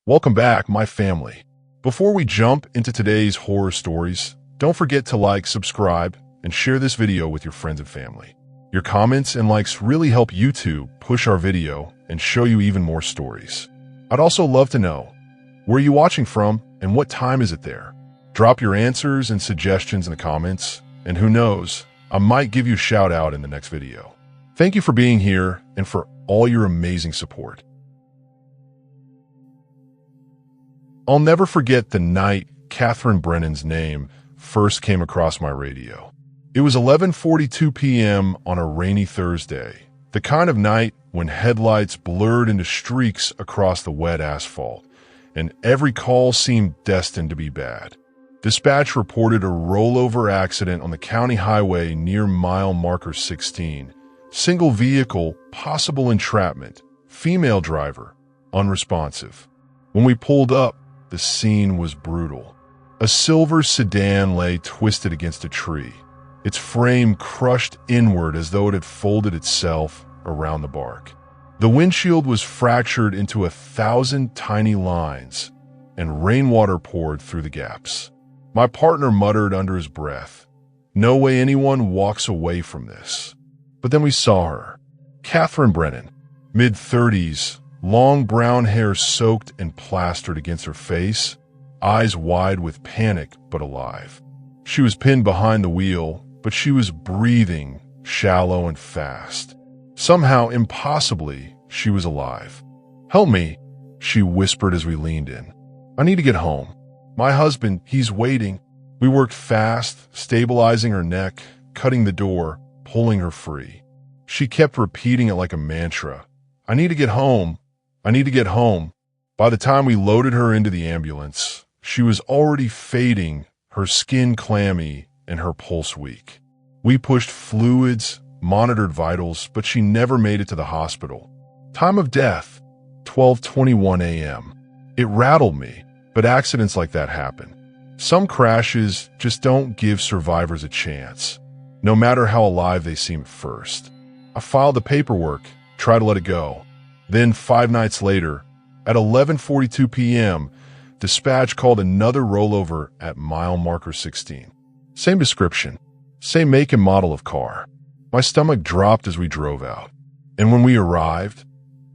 Welcome back, my family. Before we jump into today's horror stories, don't forget to like, subscribe, and share this video with your friends and family. Your comments and likes really help YouTube push our video and show you even more stories. I'd also love to know, where are you watching from and what time is it there? Drop your answers and suggestions in the comments, and who knows, I might give you a shout out in the next video. Thank you for being here and for all your amazing support. I'll never forget the night Catherine Brennan's name first came across my radio. It was 11:42 p.m. on a rainy Thursday, the kind of night when headlights blurred into streaks across the wet asphalt, and every call seemed destined to be bad. Dispatch reported a rollover accident on the county highway near mile marker 16. Single vehicle, possible entrapment, female driver, unresponsive. When we pulled up, the scene was brutal. A silver sedan lay twisted against a tree, its frame crushed inward as though it had folded itself around the bark. The windshield was fractured into 1,000 tiny lines, and rainwater poured through the gaps. My partner muttered under his breath, "No way anyone walks away from this." But then we saw her. Catherine Brennan, mid-30s, long brown hair soaked and plastered against her face, eyes wide with panic but alive. She was pinned behind the wheel, but she was breathing shallow and fast. Somehow, impossibly, she was alive. "Help me," she whispered as we leaned in. "I need to get home. My husband, he's waiting." We worked fast, stabilizing her neck, cutting the door, pulling her free. She kept repeating it like a mantra. "I need to get home. I need to get home." By the time we loaded her into the ambulance, she was already fading, her skin clammy and her pulse weak. We pushed fluids, monitored vitals, but she never made it to the hospital. Time of death, 12:21 a.m. It rattled me, but accidents like that happen. Some crashes just don't give survivors a chance, no matter how alive they seem at first. I filed the paperwork, tried to let it go. Then 5 nights later, at 11:42 p.m., dispatch called another rollover at mile marker 16. Same description, same make and model of car. My stomach dropped as we drove out. And when we arrived,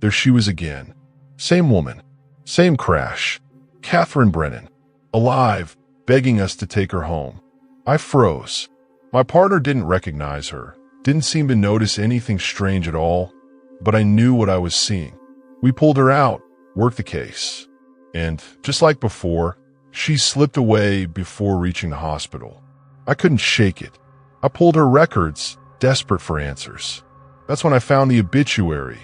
there she was again. Same woman, same crash. Catherine Brennan, alive, begging us to take her home. I froze. My partner didn't recognize her, didn't seem to notice anything strange at all, but I knew what I was seeing. We pulled her out, worked the case, and just like before, she slipped away before reaching the hospital. I couldn't shake it. I pulled her records, desperate for answers. That's when I found the obituary.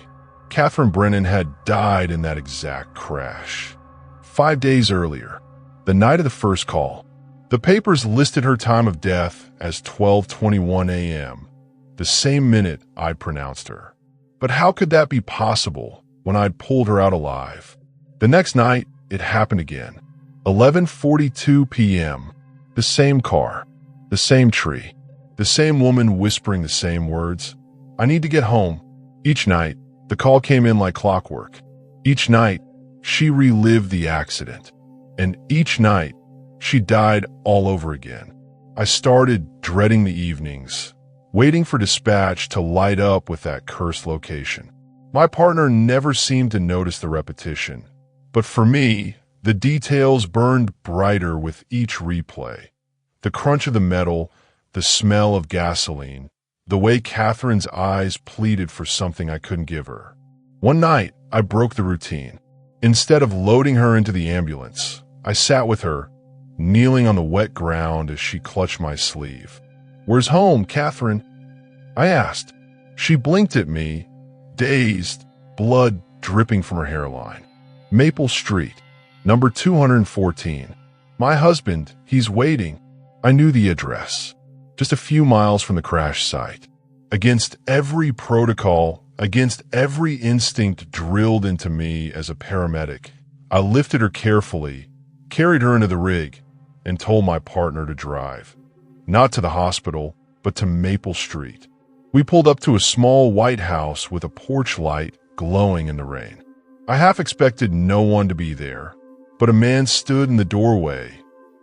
Catherine Brennan had died in that exact crash. 5 days earlier, the night of the first call. The papers listed her time of death as 12:21 a.m., the same minute I'd pronounced her. But how could that be possible when I'd pulled her out alive? The next night, it happened again. 11:42 p.m., the same car, the same tree, the same woman whispering the same words. "I need to get home." Each night, the call came in like clockwork. Each night, she relived the accident. And each night, she died all over again. I started dreading the evenings, waiting for dispatch to light up with that cursed location. My partner never seemed to notice the repetition, but for me, the details burned brighter with each replay. The crunch of the metal, the smell of gasoline, the way Catherine's eyes pleaded for something I couldn't give her. One night, I broke the routine. Instead of loading her into the ambulance, I sat with her, kneeling on the wet ground as she clutched my sleeve. "Where's home, Catherine?" I asked. She blinked at me, dazed, blood dripping from her hairline. "Maple Street, number 214. My husband, he's waiting." I knew the address, just a few miles from the crash site. Against every protocol, against every instinct drilled into me as a paramedic, I lifted her carefully, carried her into the rig, and told my partner to drive. Not to the hospital, but to Maple Street. We pulled up to a small white house with a porch light glowing in the rain. I half expected no one to be there, but a man stood in the doorway,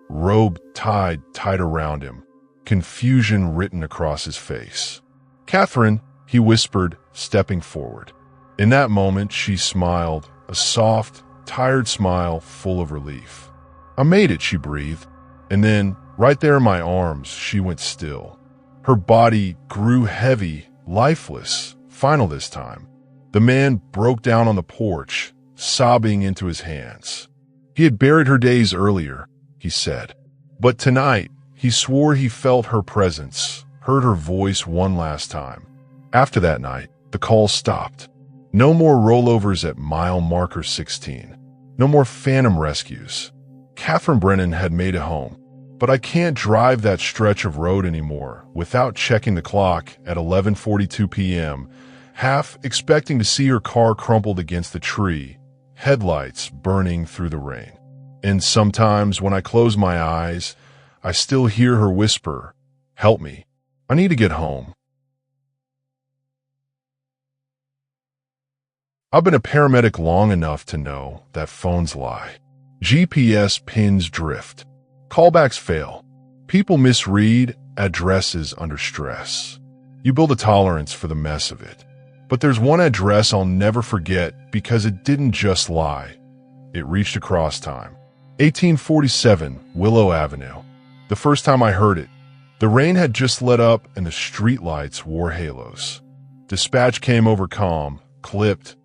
robe tied tight around him, confusion written across his face. "Catherine," he whispered, stepping forward. In that moment, she smiled, a soft, tired smile full of relief. "I made it," she breathed. And then, right there in my arms, she went still. Her body grew heavy, lifeless, final this time. The man broke down on the porch, sobbing into his hands. He had buried her days earlier, he said. But tonight, he swore he felt her presence, heard her voice one last time. After that night, the calls stopped. No more rollovers at mile marker 16. No more phantom rescues. Catherine Brennan had made it home. But I can't drive that stretch of road anymore without checking the clock at 11:42 p.m., half expecting to see her car crumpled against the tree, headlights burning through the rain. And sometimes when I close my eyes, I still hear her whisper, "Help me. I need to get home." I've been a paramedic long enough to know that phones lie. GPS pins drift. Callbacks fail. People misread addresses under stress. You build a tolerance for the mess of it. But there's one address I'll never forget because it didn't just lie. It reached across time. 1847 Willow Avenue. The first time I heard it, the rain had just let up and the streetlights wore halos. Dispatch came over calm, clipped.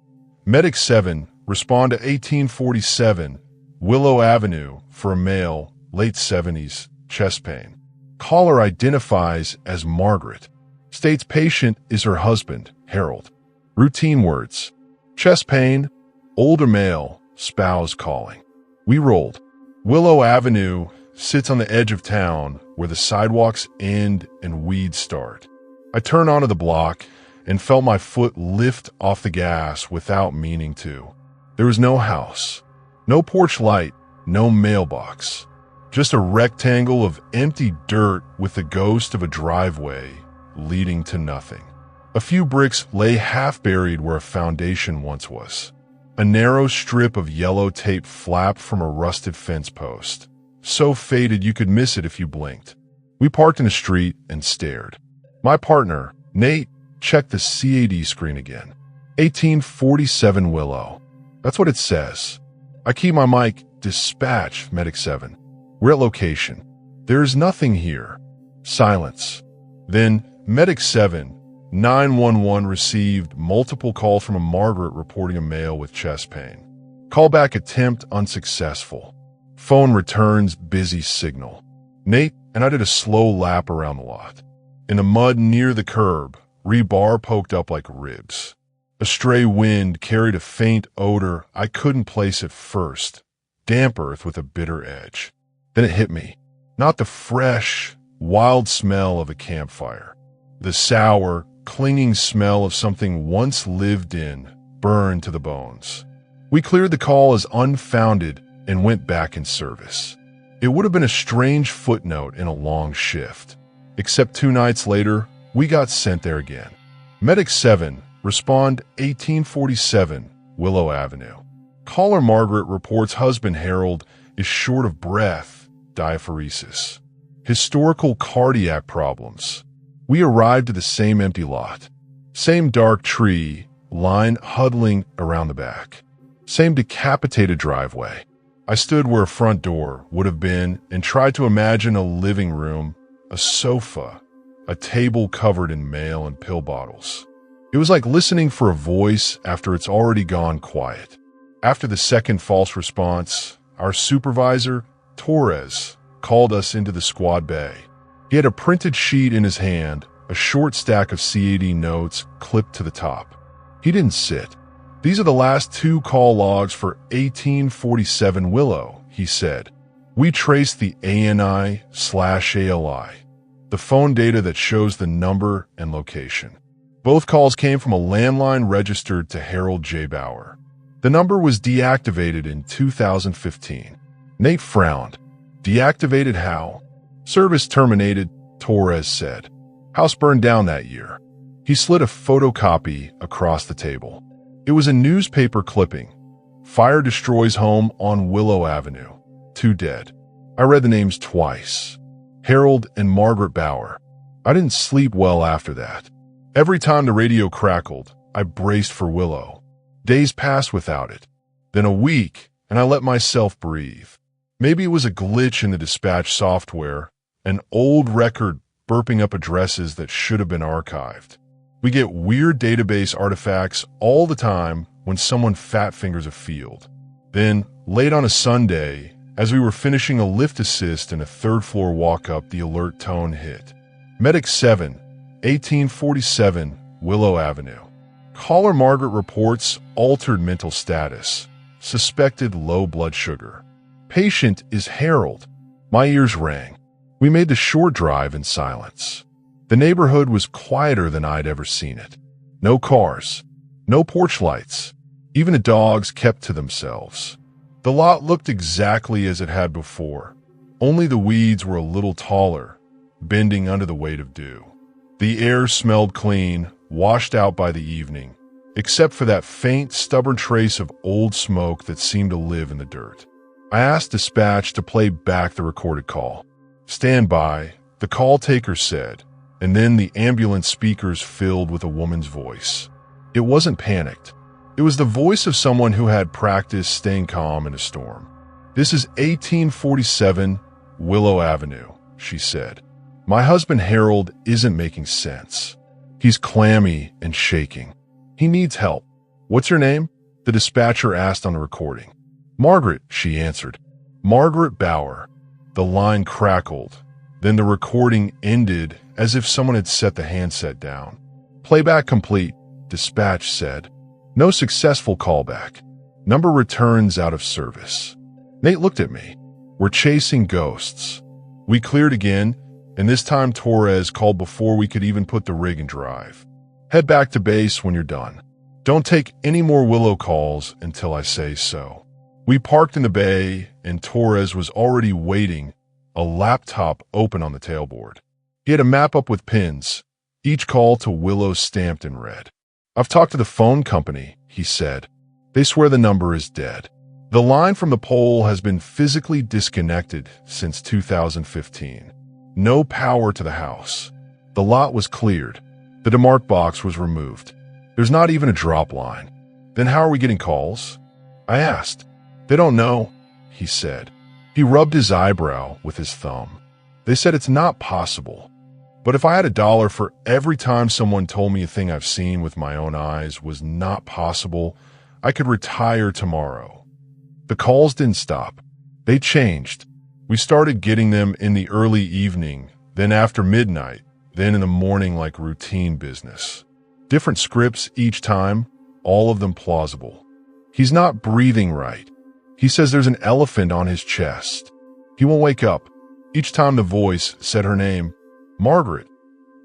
Medic 7, respond to 1847 Willow Avenue for a male, late 70s, chest pain. Caller identifies as Margaret. States patient is her husband, Harold. Routine words. Chest pain, older male, spouse calling. We rolled. Willow Avenue sits on the edge of town where the sidewalks end and weeds start. I turned onto the block and felt my foot lift off the gas without meaning to. There was no house, no porch light, no mailbox. Just a rectangle of empty dirt with the ghost of a driveway leading to nothing. A few bricks lay half buried where a foundation once was. A narrow strip of yellow tape flapped from a rusted fence post, so faded you could miss it if you blinked. We parked in the street and stared. My partner, Nate, checked the CAD screen again. 1847 Willow. That's what it says. I key my mic, dispatch, Medic 7. We're at location. There is nothing here. Silence. Then, Medic 7, 911 received multiple calls from a Margaret reporting a male with chest pain. Callback attempt unsuccessful. Phone returns busy signal. Nate and I did a slow lap around the lot. In the mud near the curb, rebar poked up like ribs. A stray wind carried a faint odor I couldn't place at first. Damp earth with a bitter edge. Then it hit me. Not the fresh, wild smell of a campfire. The sour, clinging smell of something once lived in, burned to the bones. We cleared the call as unfounded and went back in service. It would have been a strange footnote in a long shift. Except 2 nights later, we got sent there again. Medic 7, respond 1847 Willow Avenue. Caller Margaret reports husband Harold is short of breath, diaphoresis. Historical cardiac problems. We arrived at the same empty lot. Same dark tree, line huddling around the back. Same decapitated driveway. I stood where a front door would have been and tried to imagine a living room, a sofa, a table covered in mail and pill bottles. It was like listening for a voice after it's already gone quiet. After the second false response, our supervisor, Torres, called us into the squad bay. He had a printed sheet in his hand, a short stack of CAD notes clipped to the top. He didn't sit. These are the last 2 call logs for 1847 Willow, he said. We traced the ANI/ALI, the phone data that shows the number and location. Both calls came from a landline registered to Harold J. Bauer. The number was deactivated in 2015. Nate frowned. Deactivated how? Service terminated, Torres said. House burned down that year. He slid a photocopy across the table. It was a newspaper clipping, Fire destroys home on Willow Avenue. 2 dead. I read the names twice. Harold and Margaret Bauer. I didn't sleep well after that. Every time the radio crackled, I braced for Willow. Days passed without it. Then a week, and I let myself breathe. Maybe it was a glitch in the dispatch software, an old record burping up addresses that should have been archived. We get weird database artifacts all the time when someone fat fingers a field. Then, late on a Sunday, as we were finishing a lift assist in a third-floor walk-up, the alert tone hit. Medic 7, 1847, Willow Avenue. Caller Margaret reports altered mental status, suspected low blood sugar. Patient is Harold. My ears rang. We made the short drive in silence. The neighborhood was quieter than I'd ever seen it. No cars, no porch lights. Even the dogs kept to themselves. The lot looked exactly as it had before, only the weeds were a little taller, bending under the weight of dew. The air smelled clean, washed out by the evening, except for that faint, stubborn trace of old smoke that seemed to live in the dirt. I asked dispatch to play back the recorded call. "Stand by," the call taker said, and then the ambulance speakers filled with a woman's voice. It wasn't panicked. It was the voice of someone who had practiced staying calm in a storm. "This is 1847 Willow Avenue," she said. "My husband Harold isn't making sense. He's clammy and shaking. He needs help." "What's your name?" the dispatcher asked on the recording. "Margaret," she answered. "Margaret Bauer." The line crackled. Then the recording ended as if someone had set the handset down. "Playback complete," dispatch said. "No successful callback. Number returns out of service." Nate looked at me. "We're chasing ghosts." We cleared again, and this time Torres called before we could even put the rig in drive. "Head back to base when you're done. Don't take any more Willow calls until I say so." We parked in the bay, and Torres was already waiting, a laptop open on the tailboard. He had a map up with pins, each call to Willow stamped in red. "I've talked to the phone company," he said. "They swear the number is dead. The line from the pole has been physically disconnected since 2015. No power to the house. The lot was cleared. The demarc box was removed. There's not even a drop line. Then how are we getting calls?" I asked. "They don't know," he said. He rubbed his eyebrow with his thumb. "They said it's not possible. But if I had $1 for every time someone told me a thing I've seen with my own eyes was not possible, I could retire tomorrow." The calls didn't stop. They changed. We started getting them in the early evening, then after midnight, then in the morning like routine business. Different scripts each time, all of them plausible. "He's not breathing right. He says there's an elephant on his chest. He won't wake up." Each time the voice said her name, Margaret,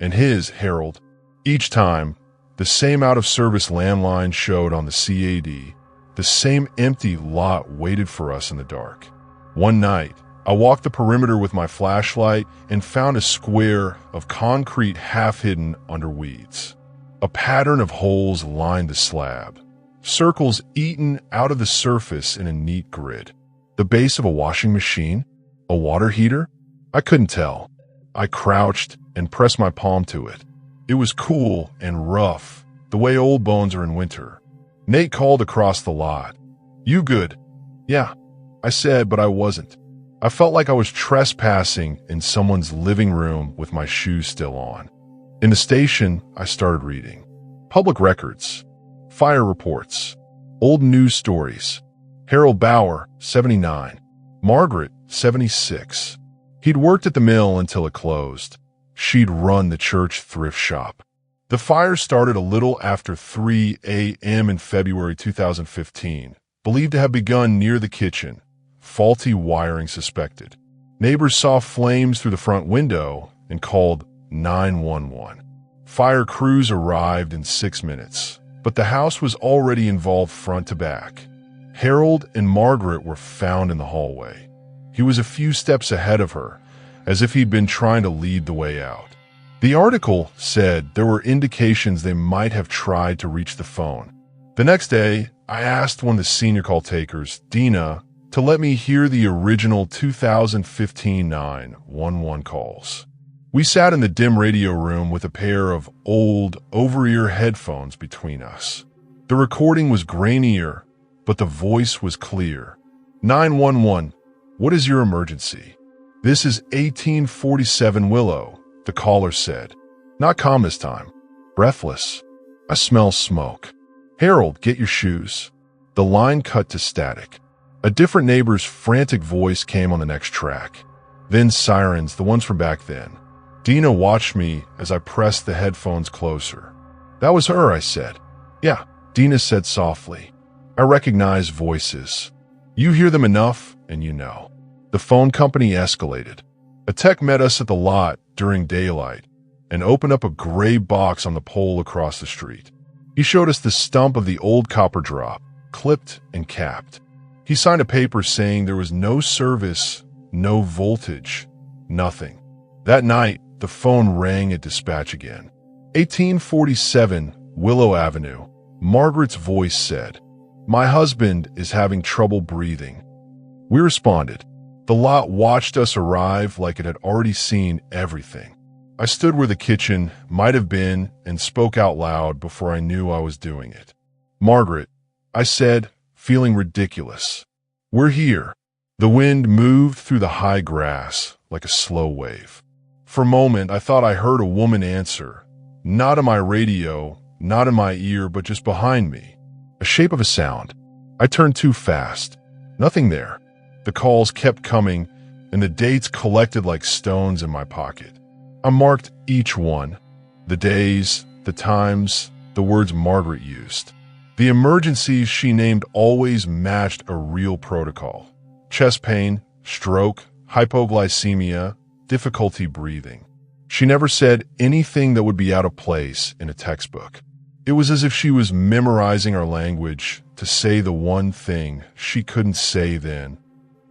and his, Harold. Each time, the same out-of-service landline showed on the CAD. The same empty lot waited for us in the dark. One night, I walked the perimeter with my flashlight and found a square of concrete half-hidden under weeds. A pattern of holes lined the slab, circles eaten out of the surface in a neat grid. The base of a washing machine? A water heater? I couldn't tell. I crouched and pressed my palm to it. It was cool and rough, the way old bones are in winter. Nate called across the lot. "You good?" "Yeah," I said, but I wasn't. I felt like I was trespassing in someone's living room with my shoes still on. In the station, I started reading. Public records, fire reports, old news stories. Harold Bauer, 79. Margaret, 76. He'd worked at the mill until it closed. She'd run the church thrift shop. The fire started a little after 3 a.m. in February 2015, believed to have begun near the kitchen. Faulty wiring suspected. Neighbors saw flames through the front window and called 911. Fire crews arrived in 6 minutes, but the house was already involved front to back. Harold and Margaret were found in the hallway. He was a few steps ahead of her, as if he'd been trying to lead the way out. The article said there were indications they might have tried to reach the phone. The next day, I asked one of the senior call takers, Dina, to let me hear the original 2015 911 calls. We sat in the dim radio room with a pair of old, over-ear headphones between us. The recording was grainier, but the voice was clear. 911, what is your emergency? This is 1847 Willow, the caller said. Not calm this time. Breathless. I smell smoke. Harold, get your shoes. The line cut to static. A different neighbor's frantic voice came on the next track. Then sirens, the ones from back then. Dina watched me as I pressed the headphones closer. That was her, I said. Yeah, Dina said softly. I recognize voices. You hear them enough, and you know. The phone company escalated. A tech met us at the lot during daylight and opened up a gray box on the pole across the street. He showed us the stump of the old copper drop, clipped and capped. He signed a paper saying there was no service, no voltage, nothing. That night, the phone rang at dispatch again. 1847 Willow Avenue. Margaret's voice said, "My husband is having trouble breathing." We responded. The lot watched us arrive like it had already seen everything. I stood where the kitchen might have been and spoke out loud before I knew I was doing it. "Margaret," I said, feeling ridiculous. "We're here." The wind moved through the high grass like a slow wave. For a moment, I thought I heard a woman answer, not in my radio, not in my ear, but just behind me. A shape of a sound. I turned too fast. Nothing there. The calls kept coming, and the dates collected like stones in my pocket. I marked each one. The days, the times, the words Margaret used. The emergencies she named always matched a real protocol. Chest pain, stroke, hypoglycemia, difficulty breathing. She never said anything that would be out of place in a textbook. It was as if she was memorizing our language to say the one thing she couldn't say then.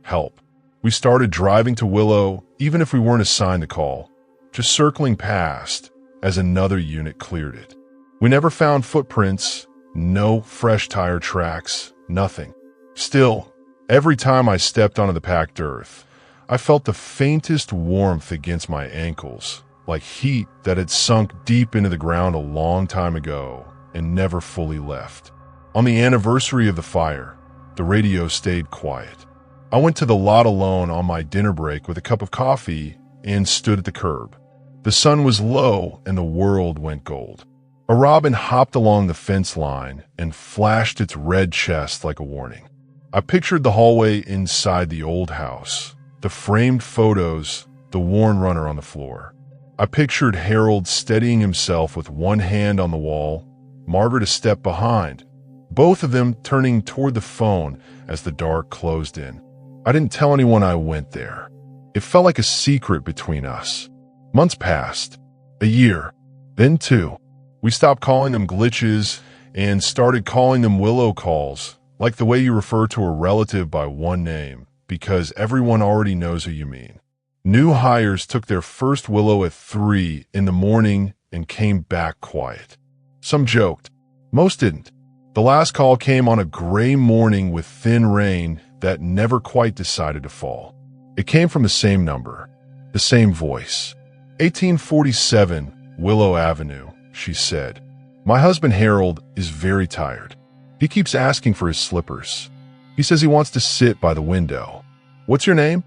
Help. We started driving to Willow, even if we weren't assigned the call, just circling past as another unit cleared it. We never found footprints, no fresh tire tracks, nothing. Still, every time I stepped onto the packed earth, I felt the faintest warmth against my ankles, like heat that had sunk deep into the ground a long time ago and never fully left. On the anniversary of the fire, the radio stayed quiet. I went to the lot alone on my dinner break with a cup of coffee and stood at the curb. The sun was low and the world went gold. A robin hopped along the fence line and flashed its red chest like a warning. I pictured the hallway inside the old house, the framed photos, the worn runner on the floor. I pictured Harold steadying himself with one hand on the wall, Margaret a step behind, both of them turning toward the phone as the dark closed in. I didn't tell anyone I went there. It felt like a secret between us. Months passed, a year, then two. We stopped calling them glitches and started calling them Willow calls, like the way you refer to a relative by one name, because everyone already knows who you mean. New hires took their first Willow at 3 in the morning and came back quiet. Some joked. Most didn't. The last call came on a gray morning with thin rain that never quite decided to fall. It came from the same number, the same voice. 1847 Willow Avenue, she said. My husband Harold is very tired. He keeps asking for his slippers. He says he wants to sit by the window. What's your name?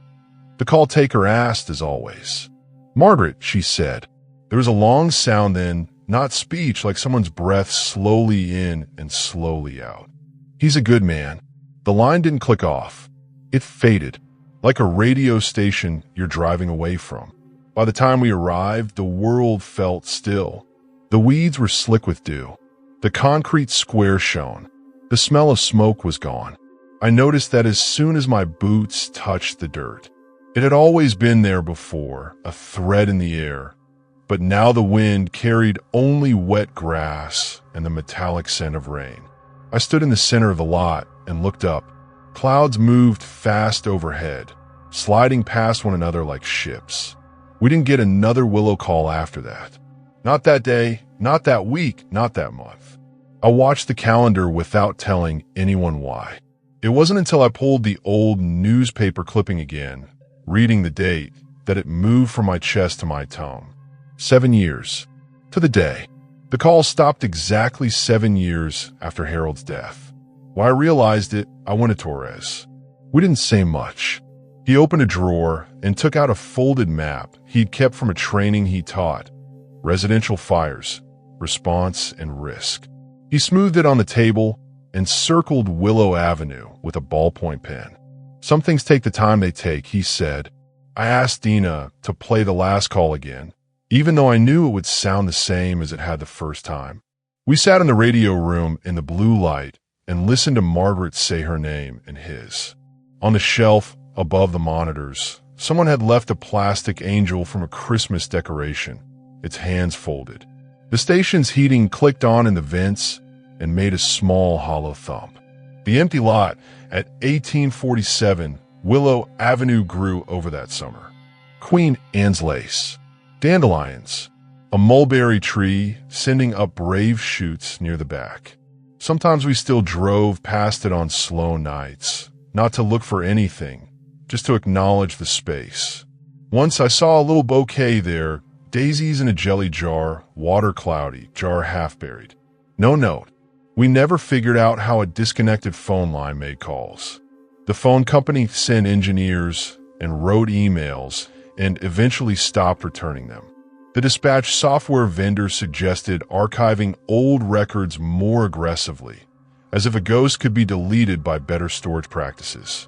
The call taker asked as always. Margaret, she said. There was a long sound then, not speech, like someone's breath slowly in and slowly out. He's a good man. The line didn't click off. It faded, like a radio station you're driving away from. By the time we arrived, the world felt still. The weeds were slick with dew. The concrete square shone. The smell of smoke was gone. I noticed that as soon as my boots touched the dirt. It had always been there before, a thread in the air, but now the wind carried only wet grass and the metallic scent of rain. I stood in the center of the lot and looked up. Clouds moved fast overhead, sliding past one another like ships. We didn't get another Willow call after that. Not that day, not that week, not that month. I watched the calendar without telling anyone why. It wasn't until I pulled the old newspaper clipping again, reading the date, that it moved from my chest to my tongue. 7 years. To the day. The call stopped exactly 7 years after Harold's death. When I realized it, I went to Torres. We didn't say much. He opened a drawer and took out a folded map he'd kept from a training he taught. Residential fires, response, and risk. He smoothed it on the table and circled Willow Avenue with a ballpoint pen. Some things take the time they take, he said. I asked Dina to play the last call again, even though I knew it would sound the same as it had the first time. We sat in the radio room in the blue light and listened to Margaret say her name and his. On the shelf above the monitors, someone had left a plastic angel from a Christmas decoration, its hands folded. The station's heating clicked on in the vents and made a small hollow thump. The empty lot at 1847 Willow Avenue grew over that summer. Queen Anne's lace, dandelions, a mulberry tree sending up brave shoots near the back. Sometimes we still drove past it on slow nights, not to look for anything, just to acknowledge the space. Once I saw a little bouquet there, daisies in a jelly jar, water cloudy, jar half buried. No note. We never figured out how a disconnected phone line made calls. The phone company sent engineers and wrote emails and eventually stopped returning them. The dispatch software vendor suggested archiving old records more aggressively, as if a ghost could be deleted by better storage practices.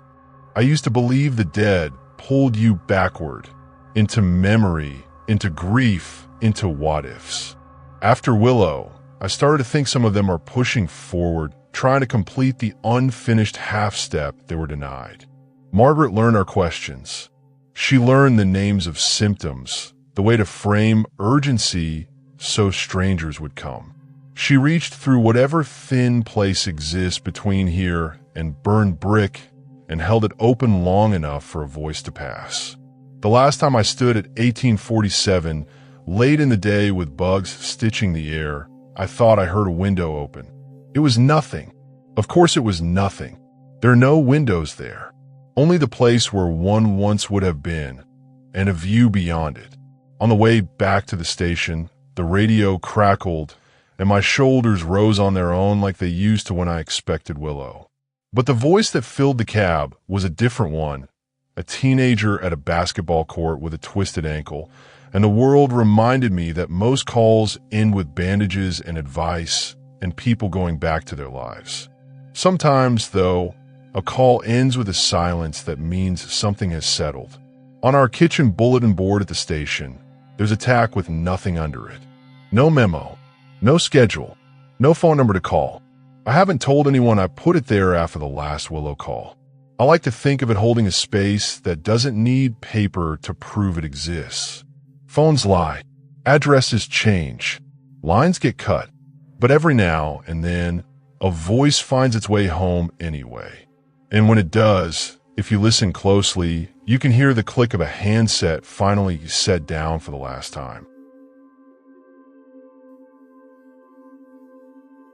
I used to believe the dead pulled you backward, into memory, into grief, into what-ifs. After Willow, I started to think some of them are pushing forward, trying to complete the unfinished half-step they were denied. Margaret learned our questions. She learned the names of symptoms, the way to frame urgency so strangers would come. She reached through whatever thin place exists between here and burned brick and held it open long enough for a voice to pass. The last time I stood at 1847, late in the day with bugs stitching the air, I thought I heard a window open. It was nothing. Of course it was nothing. There are no windows there. Only the place where one once would have been, and a view beyond it. On the way back to the station, the radio crackled, and my shoulders rose on their own like they used to when I expected Willow. But the voice that filled the cab was a different one, a teenager at a basketball court with a twisted ankle, and the world reminded me that most calls end with bandages and advice and people going back to their lives. Sometimes, though, a call ends with a silence that means something has settled. On our kitchen bulletin board at the station, there's a tack with nothing under it. No memo, no schedule, no phone number to call. I haven't told anyone I put it there after the last Willow call. I like to think of it holding a space that doesn't need paper to prove it exists. Phones lie, addresses change, lines get cut, but every now and then, a voice finds its way home anyway. And when it does, if you listen closely, you can hear the click of a handset finally set down for the last time.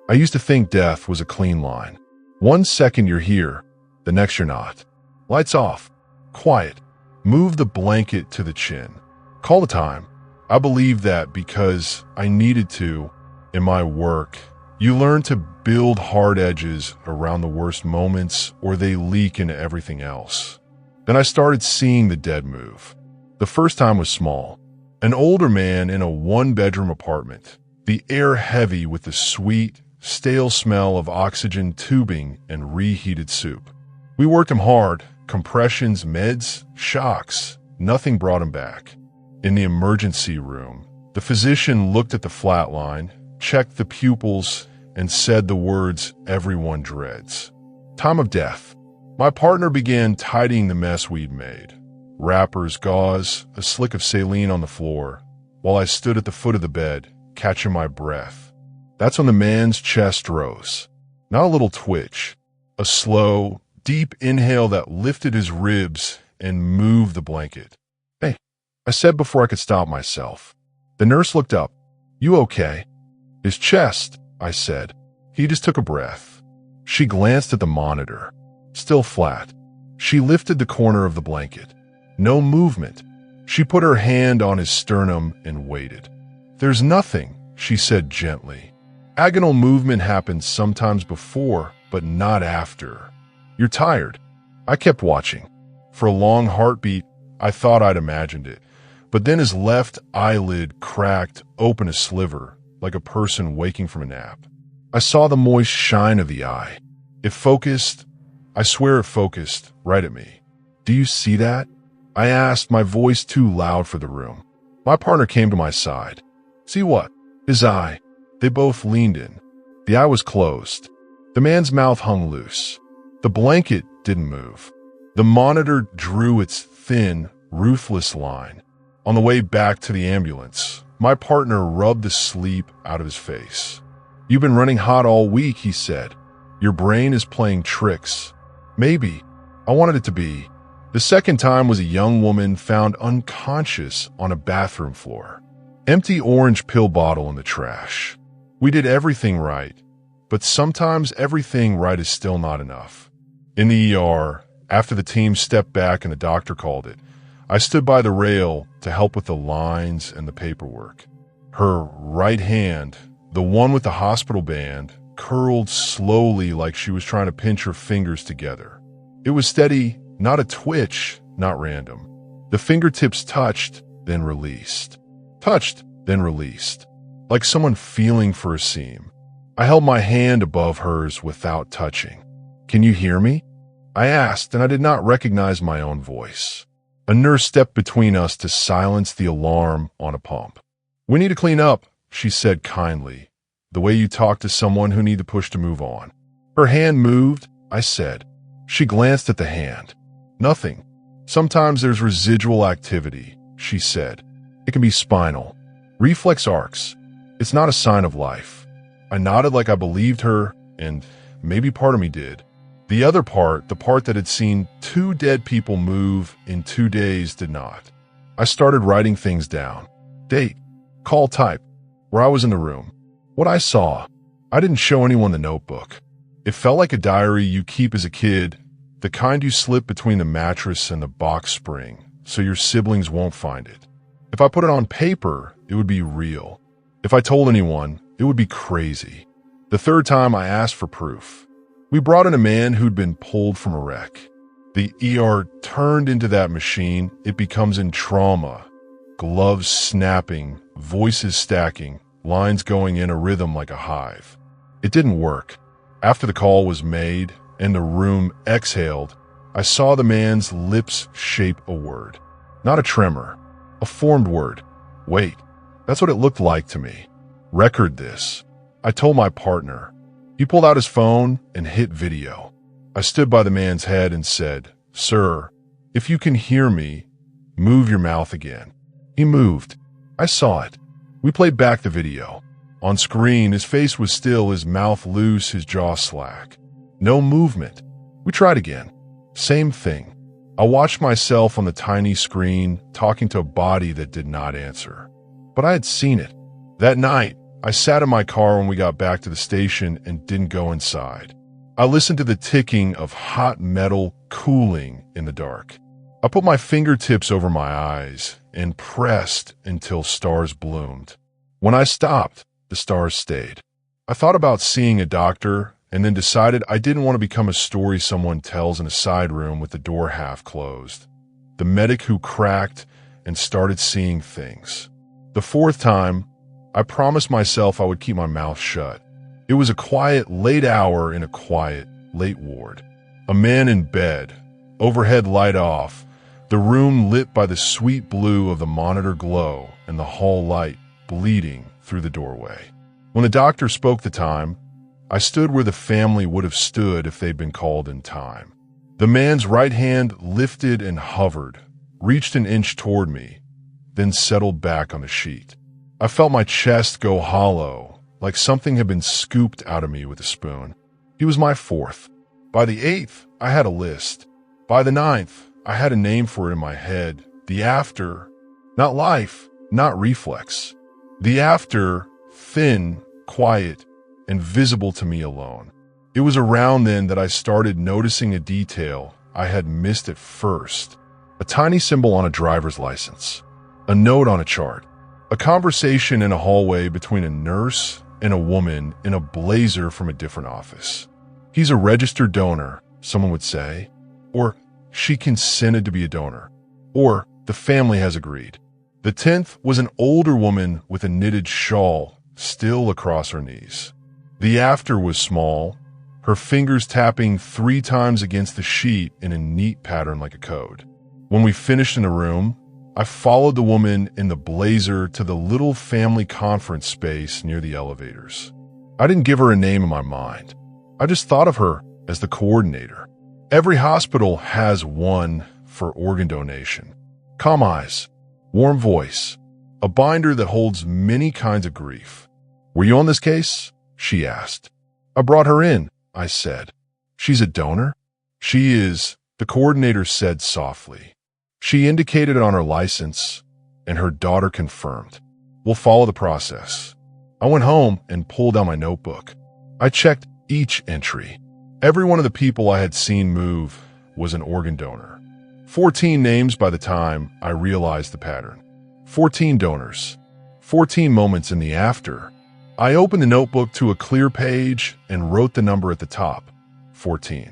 I used to think death was a clean line. 1 second you're here, the next you're not. Lights off, quiet, move the blanket to the chin. Call the time. I believe that because I needed to in my work. You learn to build hard edges around the worst moments or they leak into everything else. Then I started seeing the dead move. The first time was small. An older man in a 1-bedroom apartment, the air heavy with the sweet, stale smell of oxygen tubing and reheated soup. We worked him hard, compressions, meds, shocks. Nothing brought him back. In the emergency room, the physician looked at the flatline, checked the pupils, and said the words everyone dreads. Time of death. My partner began tidying the mess we'd made. Wrappers, gauze, a slick of saline on the floor, while I stood at the foot of the bed, catching my breath. That's when the man's chest rose. Not a little twitch. A slow, deep inhale that lifted his ribs and moved the blanket. "Hey," I said before I could stop myself. The nurse looked up. "You okay?" "His chest," I said. He just took a breath. She glanced at the monitor. Still flat. She lifted the corner of the blanket. No movement. She put her hand on his sternum and waited. "There's nothing," she said gently. "Agonal movement happens sometimes before, but not after. You're tired." I kept watching. For a long heartbeat, I thought I'd imagined it. But then his left eyelid cracked open a sliver, like a person waking from a nap. I saw the moist shine of the eye. It focused. I swear it focused right at me. "Do you see that?" I asked, my voice too loud for the room. My partner came to my side. "See what?" His eye. They both leaned in. The eye was closed. The man's mouth hung loose. The blanket didn't move. The monitor drew its thin, ruthless line. On the way back to the ambulance, my partner rubbed the sleep out of his face. "You've been running hot all week," he said. "Your brain is playing tricks." Maybe. I wanted it to be. The second time was a young woman found unconscious on a bathroom floor. Empty orange pill bottle in the trash. We did everything right, but sometimes everything right is still not enough. In the ER, after the team stepped back and the doctor called it, I stood by the rail to help with the lines and the paperwork. Her right hand, the one with the hospital band, curled slowly like she was trying to pinch her fingers together. It was steady, not a twitch, not random. The fingertips touched, then released. Touched, then released. Like someone feeling for a seam. I held my hand above hers without touching. "Can you hear me?" I asked, and I did not recognize my own voice. A nurse stepped between us to silence the alarm on a pump. "We need to clean up," she said kindly, the way you talk to someone who need to push to move on. Her hand moved, I said. She glanced at the hand. "Nothing. Sometimes there's residual activity," she said. "It can be spinal. Reflex arcs. It's not a sign of life." I nodded like I believed her, and maybe part of me did. The other part, the part that had seen 2 dead people move in 2 days, did not. I started writing things down. Date, call type, where I was in the room, what I saw. I didn't show anyone the notebook. It felt like a diary you keep as a kid, the kind you slip between the mattress and the box spring, so your siblings won't find it. If I put it on paper, it would be real. If I told anyone, it would be crazy. The third time I asked for proof. We brought in a man who'd been pulled from a wreck. The ER turned into that machine. It becomes in trauma. Gloves snapping, voices stacking, lines going in a rhythm like a hive. It didn't work. After the call was made and the room exhaled, I saw the man's lips shape a word. Not a tremor, a formed word. Wait, that's what it looked like to me. Record this. I told my partner. He pulled out his phone and hit video. I stood by the man's head and said, "Sir, if you can hear me, move your mouth again." He moved. I saw it. We played back the video. On screen, his face was still, his mouth loose, his jaw slack. No movement. We tried again. Same thing. I watched myself on the tiny screen, talking to a body that did not answer. But I had seen it. That night, I sat in my car when we got back to the station and didn't go inside. I listened to the ticking of hot metal cooling in the dark. I put my fingertips over my eyes and pressed until stars bloomed. When I stopped, the stars stayed. I thought about seeing a doctor and then decided I didn't want to become a story someone tells in a side room with the door half closed. The medic who cracked and started seeing things. The fourth time, I promised myself I would keep my mouth shut. It was a quiet, late hour in a quiet, late ward. A man in bed, overhead light off, the room lit by the sweet blue of the monitor glow and the hall light bleeding through the doorway. When the doctor spoke the time, I stood where the family would have stood if they'd been called in time. The man's right hand lifted and hovered, reached an inch toward me, then settled back on the sheet. I felt my chest go hollow, like something had been scooped out of me with a spoon. He was my fourth. By the 8th, I had a list. By the 9th, I had a name for it in my head. The after, not life, not reflex. The after, thin, quiet, and visible to me alone. It was around then that I started noticing a detail I had missed at first. A tiny symbol on a driver's license, a note on a chart, a conversation in a hallway between a nurse and a woman in a blazer from a different office. "He's a registered donor," someone would say, or "she consented to be a donor," or "the family has agreed." The 10th was an older woman with a knitted shawl still across her knees. The after was small, her fingers tapping 3 times against the sheet in a neat pattern like a code. When we finished in the room, I followed the woman in the blazer to the little family conference space near the elevators. I didn't give her a name in my mind. I just thought of her as the coordinator. Every hospital has one for organ donation. Calm eyes, warm voice, a binder that holds many kinds of grief. "Were you on this case?" she asked. "I brought her in," I said. "She's a donor?" "She is," the coordinator said softly. She indicated it on her license, and her daughter confirmed. "We'll follow the process." I went home and pulled out my notebook. I checked each entry. Every one of the people I had seen move was an organ donor. 14 names by the time I realized the pattern. 14 donors. 14 moments in the after. I opened the notebook to a clear page and wrote the number at the top, 14.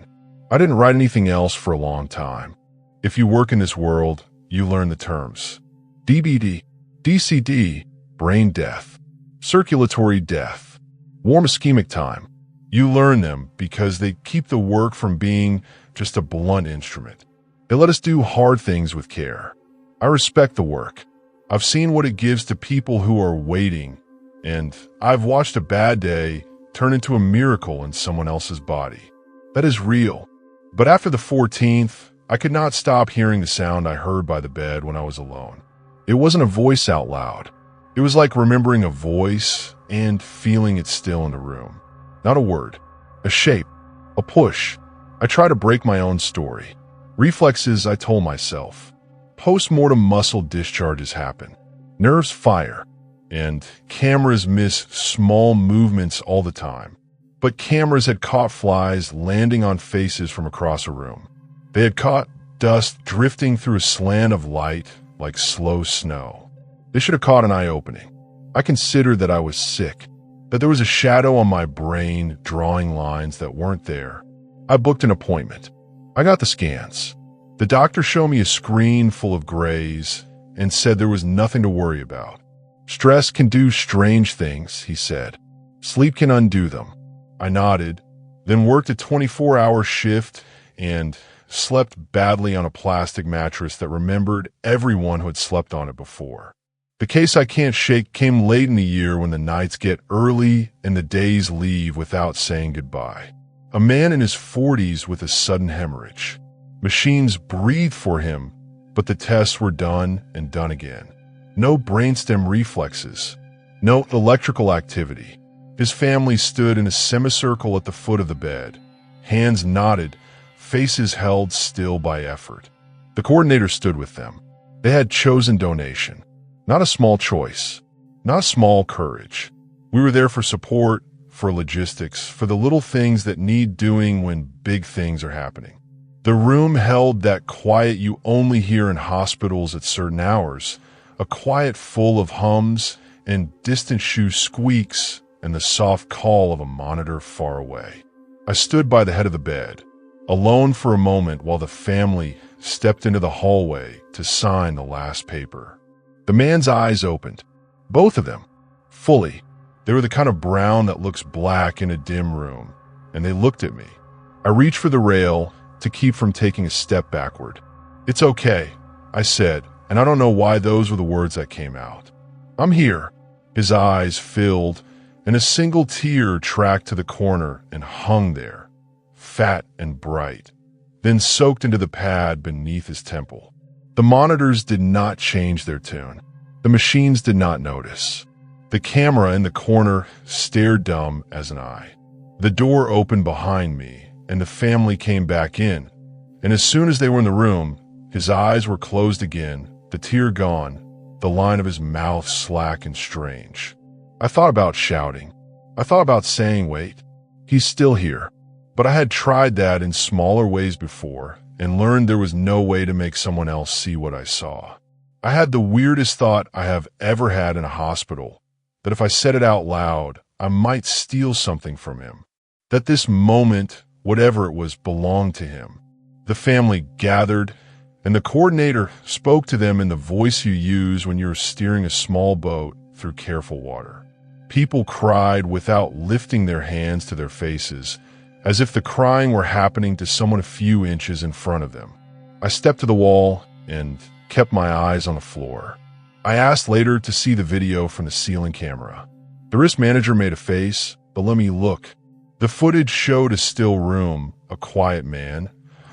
I didn't write anything else for a long time. If you work in this world, you learn the terms. DBD, DCD, brain death, circulatory death, warm ischemic time. You learn them because they keep the work from being just a blunt instrument. They let us do hard things with care. I respect the work. I've seen what it gives to people who are waiting, and I've watched a bad day turn into a miracle in someone else's body. That is real. But after the 14th, I could not stop hearing the sound I heard by the bed when I was alone. It wasn't a voice out loud. It was like remembering a voice and feeling it still in the room. Not a word, a shape, a push. I try to break my own story. Reflexes, I told myself. Post-mortem muscle discharges happen. Nerves fire, and cameras miss small movements all the time. But cameras had caught flies landing on faces from across a room. They had caught dust drifting through a slant of light like slow snow. They should have caught an eye-opening. I considered that I was sick, that there was a shadow on my brain drawing lines that weren't there. I booked an appointment. I got the scans. The doctor showed me a screen full of grays and said there was nothing to worry about. Stress can do strange things, he said. Sleep can undo them. I nodded, then worked a 24-hour shift and slept badly on a plastic mattress that remembered everyone who had slept on it before. The case I can't shake came late in the year when the nights get early and the days leave without saying goodbye. A man in his 40s with a sudden hemorrhage. Machines breathed for him, but the tests were done and done again. No brainstem reflexes. No electrical activity. His family stood in a semicircle at the foot of the bed. Hands knotted, faces held still by effort. The coordinator stood with them. They had chosen donation. Not a small choice. Not small courage. We were there for support, for logistics, for the little things that need doing when big things are happening. The room held that quiet you only hear in hospitals at certain hours, a quiet full of hums and distant shoe squeaks and the soft call of a monitor far away. I stood by the head of the bed, alone for a moment while the family stepped into the hallway to sign the last paper. The man's eyes opened, both of them, fully. They were the kind of brown that looks black in a dim room, and they looked at me. I reached for the rail to keep from taking a step backward. "It's okay," I said, and I don't know why those were the words that came out. "I'm here." His eyes filled, and a single tear tracked to the corner and hung there, fat and bright, then soaked into the pad beneath his temple. The monitors did not change their tune. The machines did not notice. The camera in the corner stared dumb as an eye. The door opened behind me, and the family came back in. And as soon as they were in the room, his eyes were closed again, the tear gone, the line of his mouth slack and strange. I thought about shouting. I thought about saying, wait, he's still here. But I had tried that in smaller ways before and learned there was no way to make someone else see what I saw. I had the weirdest thought I have ever had in a hospital, that if I said it out loud, I might steal something from him. That this moment, whatever it was, belonged to him. The family gathered, and the coordinator spoke to them in the voice you use when you're steering a small boat through careful water. People cried without lifting their hands to their faces, as if the crying were happening to someone a few inches in front of them. I stepped to the wall and kept my eyes on the floor. I asked later to see the video from the ceiling camera. The risk manager made a face, but let me look. The footage showed a still room, a quiet man,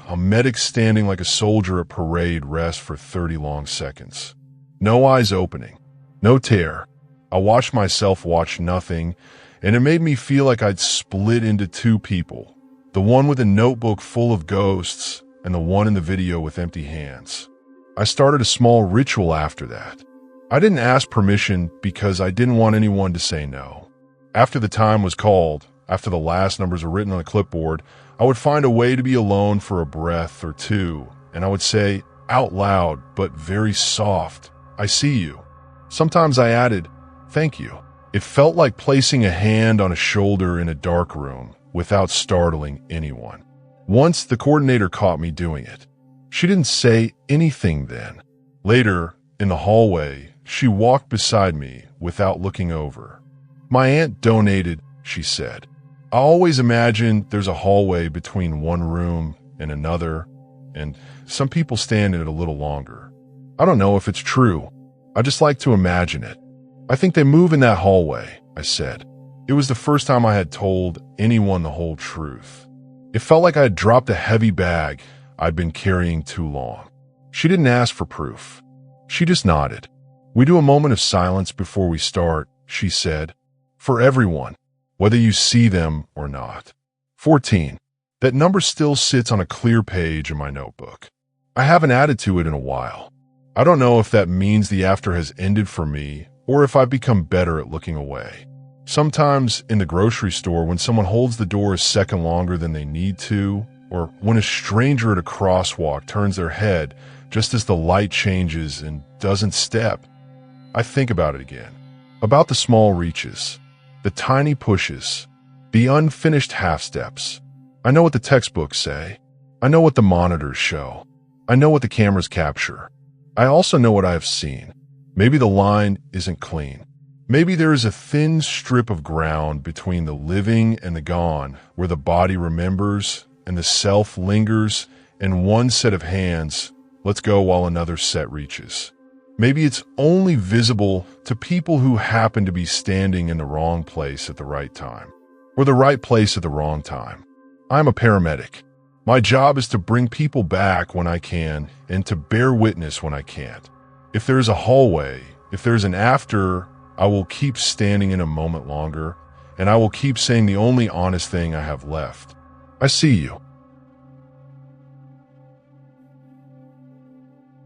a medic standing like a soldier at parade rest for 30 long seconds. No eyes opening, no tear. I watched myself watch nothing, and it made me feel like I'd split into two people, the one with a notebook full of ghosts and the one in the video with empty hands. I started a small ritual after that. I didn't ask permission because I didn't want anyone to say no. After the time was called, after the last numbers were written on a clipboard, I would find a way to be alone for a breath or two, and I would say, out loud but very soft, I see you. Sometimes I added, thank you. It felt like placing a hand on a shoulder in a dark room without startling anyone. Once the coordinator caught me doing it. She didn't say anything then. Later, in the hallway, she walked beside me without looking over. My aunt donated, she said. I always imagine there's a hallway between one room and another, and some people stand in it a little longer. I don't know if it's true. I just like to imagine it. I think they move in that hallway, I said. It was the first time I had told anyone the whole truth. It felt like I had dropped a heavy bag I'd been carrying too long. She didn't ask for proof. She just nodded. We do a moment of silence before we start, she said. For everyone, whether you see them or not. 14. That number still sits on a clear page in my notebook. I haven't added to it in a while. I don't know if that means the after has ended for me or if I've become better at looking away. Sometimes in the grocery store, when someone holds the door a second longer than they need to, or when a stranger at a crosswalk turns their head just as the light changes and doesn't step, I think about it again. About the small reaches, the tiny pushes, the unfinished half steps. I know what the textbooks say. I know what the monitors show. I know what the cameras capture. I also know what I have seen. Maybe the line isn't clean. Maybe there is a thin strip of ground between the living and the gone where the body remembers and the self lingers and one set of hands lets go while another set reaches. Maybe it's only visible to people who happen to be standing in the wrong place at the right time, or the right place at the wrong time. I'm a paramedic. My job is to bring people back when I can and to bear witness when I can't. If there's a hallway, if there's an after, I will keep standing in a moment longer, and I will keep saying the only honest thing I have left. I see you.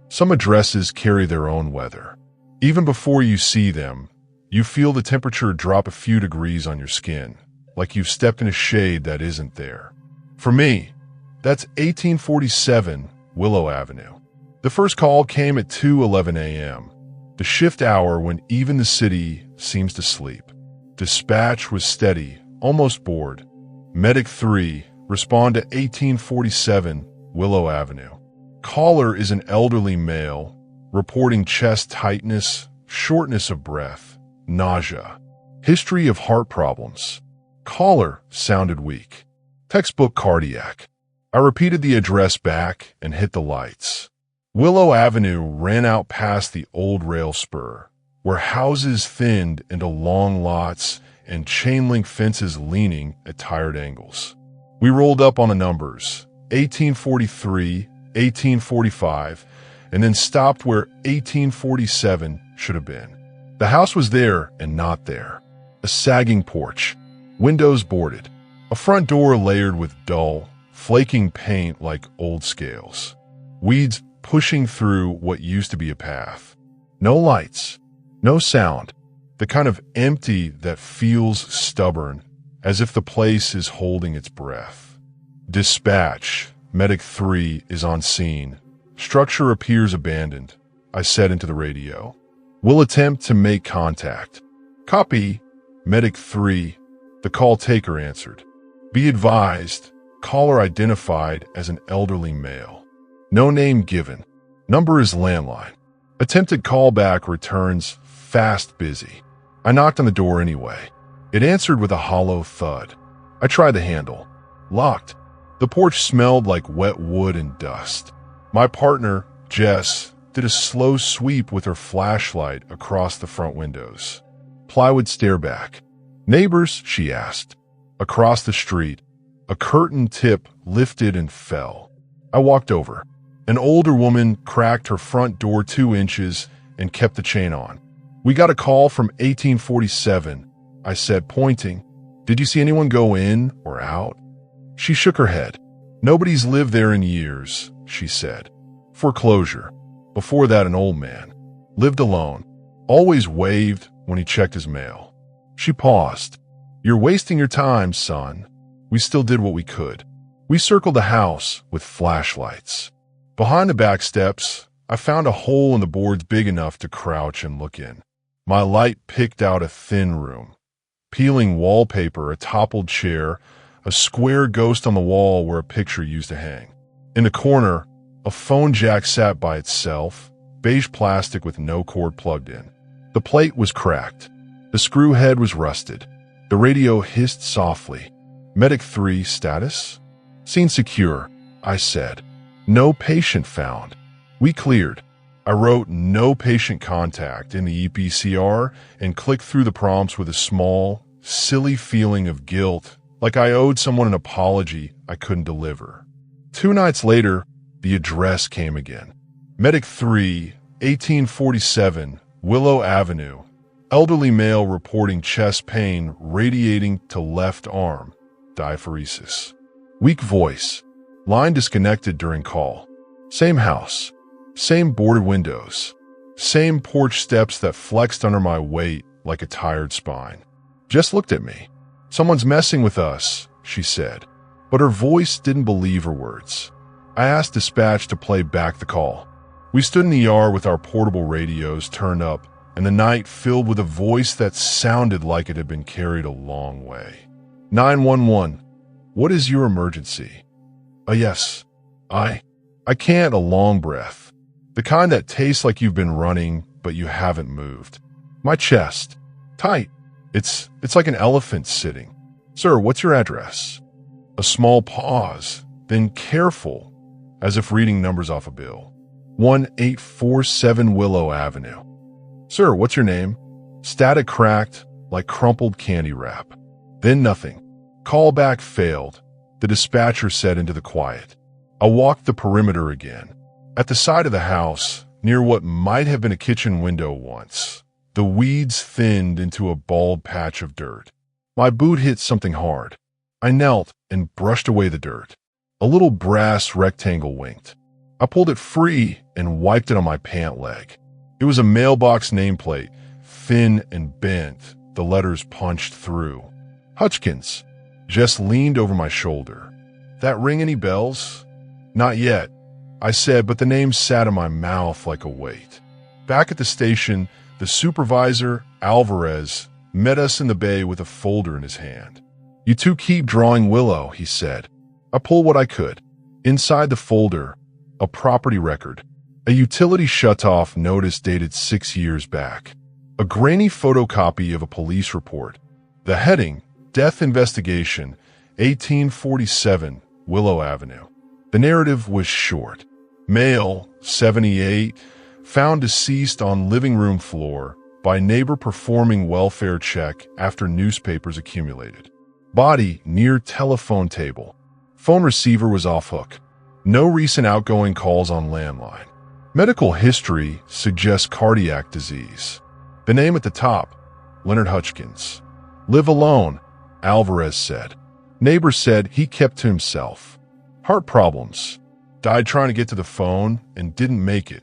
Some addresses carry their own weather. Even before you see them, you feel the temperature drop a few degrees on your skin, like you've stepped in a shade that isn't there. For me, that's 1847 Willow Avenue. The first call came at 2:11 a.m., the shift hour when even the city seems to sleep. Dispatch was steady, almost bored. Medic 3, respond to 1847 Willow Avenue. Caller is an elderly male, reporting chest tightness, shortness of breath, nausea. History of heart problems. Caller sounded weak. Textbook cardiac. I repeated the address back and hit the lights. Willow Avenue ran out past the old rail spur, where houses thinned into long lots and chain-link fences leaning at tired angles. We rolled up on the numbers, 1843, 1845, and then stopped where 1847 should have been. The house was there and not there. A sagging porch, windows boarded, a front door layered with dull, flaking paint like old scales. Weeds pushing through what used to be a path. No lights, no sound. The kind of empty that feels stubborn, as if the place is holding its breath. Dispatch, Medic 3 is on scene. Structure appears abandoned, I said into the radio. We'll attempt to make contact. Copy, Medic 3, the call taker answered. Be advised, caller identified as an elderly male. No name given. Number is landline. Attempted callback returns fast busy. I knocked on the door anyway. It answered with a hollow thud. I tried the handle. Locked. The porch smelled like wet wood and dust. My partner, Jess, did a slow sweep with her flashlight across the front windows. Plywood stare back. Neighbors, she asked. Across the street, a curtain tip lifted and fell. I walked over. An older woman cracked her front door 2 inches and kept the chain on. We got a call from 1847, I said, pointing. Did you see anyone go in or out? She shook her head. Nobody's lived there in years, she said. Foreclosure. Before that, an old man. Lived alone. Always waved when he checked his mail. She paused. You're wasting your time, son. We still did what we could. We circled the house with flashlights. Behind the back steps, I found a hole in the boards big enough to crouch and look in. My light picked out a thin room. Peeling wallpaper, a toppled chair, a square ghost on the wall where a picture used to hang. In the corner, a phone jack sat by itself, beige plastic with no cord plugged in. The plate was cracked. The screw head was rusted. The radio hissed softly. Medic 3 status? Scene secure, I said. No patient found. We cleared. I wrote no patient contact in the EPCR and clicked through the prompts with a small, silly feeling of guilt, like I owed someone an apology I couldn't deliver. 2 nights later, the address came again. Medic 3, 1847, Willow Avenue. Elderly male reporting chest pain radiating to left arm. Diaphoresis. Weak voice. Line disconnected during call. Same house. Same boarded windows. Same porch steps that flexed under my weight like a tired spine. Jess looked at me. Someone's messing with us, she said. But her voice didn't believe her words. I asked dispatch to play back the call. We stood in the yard with our portable radios turned up, and the night filled with a voice that sounded like it had been carried a long way. 911. What is your emergency? Yes. I can't. A long breath. The kind that tastes like you've been running, but you haven't moved. My chest. Tight. It's like an elephant sitting. Sir, what's your address? A small pause, then careful, as if reading numbers off a bill. 1847 Willow Avenue. Sir, what's your name? Static cracked, like crumpled candy wrap. Then nothing. Callback failed, the dispatcher said into the quiet. I walked the perimeter again. At the side of the house, near what might have been a kitchen window once, the weeds thinned into a bald patch of dirt. My boot hit something hard. I knelt and brushed away the dirt. A little brass rectangle winked. I pulled it free and wiped it on my pant leg. It was a mailbox nameplate, thin and bent, the letters punched through. Hutchkins. Jess leaned over my shoulder. That ring any bells? Not yet, I said, but the name sat in my mouth like a weight. Back at the station, the supervisor, Alvarez, met us in the bay with a folder in his hand. You two keep drawing Willow, he said. I pulled what I could. Inside the folder, a property record, a utility shutoff notice dated 6 years back, a grainy photocopy of a police report. The heading, Death Investigation, 1847, Willow Avenue. The narrative was short. Male, 78, found deceased on living room floor by neighbor performing welfare check after newspapers accumulated. Body near telephone table. Phone receiver was off hook. No recent outgoing calls on landline. Medical history suggests cardiac disease. The name at the top, Leonard Hutchkins. Live alone, Alvarez said. Neighbor said he kept to himself. Heart problems. Died trying to get to the phone and didn't make it.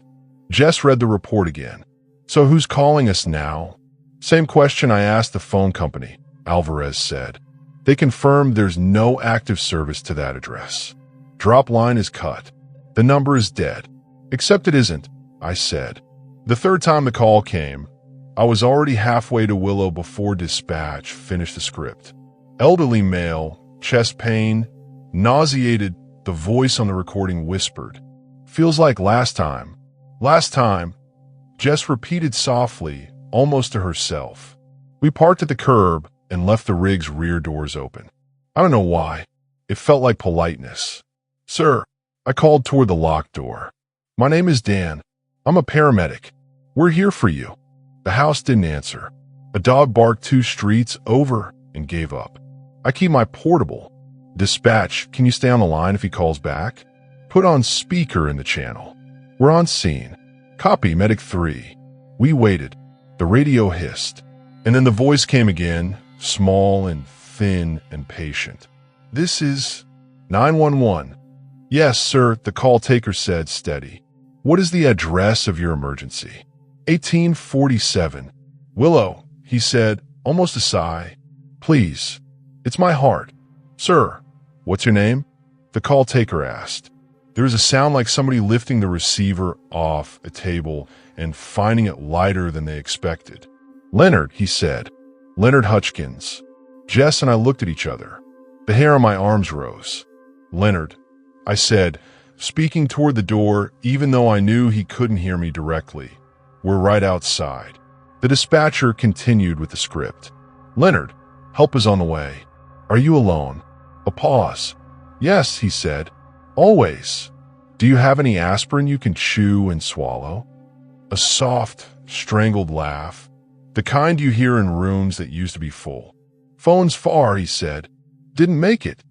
Jess read the report again. So who's calling us now? Same question I asked the phone company, Alvarez said. They confirmed there's no active service to that address. Drop line is cut. The number is dead. Except it isn't, I said. The third time the call came, I was already halfway to Willow before dispatch finished the script. Elderly male, chest pain, nauseated, the voice on the recording whispered. Feels like last time. Last time, Jess repeated softly, almost to herself. We parked at the curb and left the rig's rear doors open. I don't know why. It felt like politeness. Sir, I called toward the locked door. My name is Dan. I'm a paramedic. We're here for you. The house didn't answer. A dog barked 2 streets over and gave up. I keep my portable. Dispatch, can you stay on the line if he calls back? Put on speaker in the channel. We're on scene. Copy, Medic 3. We waited. The radio hissed. And then the voice came again, small and thin and patient. This is 911. Yes, sir, the call taker said, steady. What is the address of your emergency? 1847. Willow, he said, almost a sigh. Please. It's my heart. Sir, what's your name? The call taker asked. There was a sound like somebody lifting the receiver off a table and finding it lighter than they expected. Leonard, he said. Leonard Hutchkins. Jess and I looked at each other. The hair on my arms rose. Leonard, I said, speaking toward the door, even though I knew he couldn't hear me directly. We're right outside. The dispatcher continued with the script. Leonard, help is on the way. Are you alone? A pause. Yes, he said. Always. Do you have any aspirin you can chew and swallow? A soft, strangled laugh. The kind you hear in rooms that used to be full. Phone's far, he said. Didn't make it.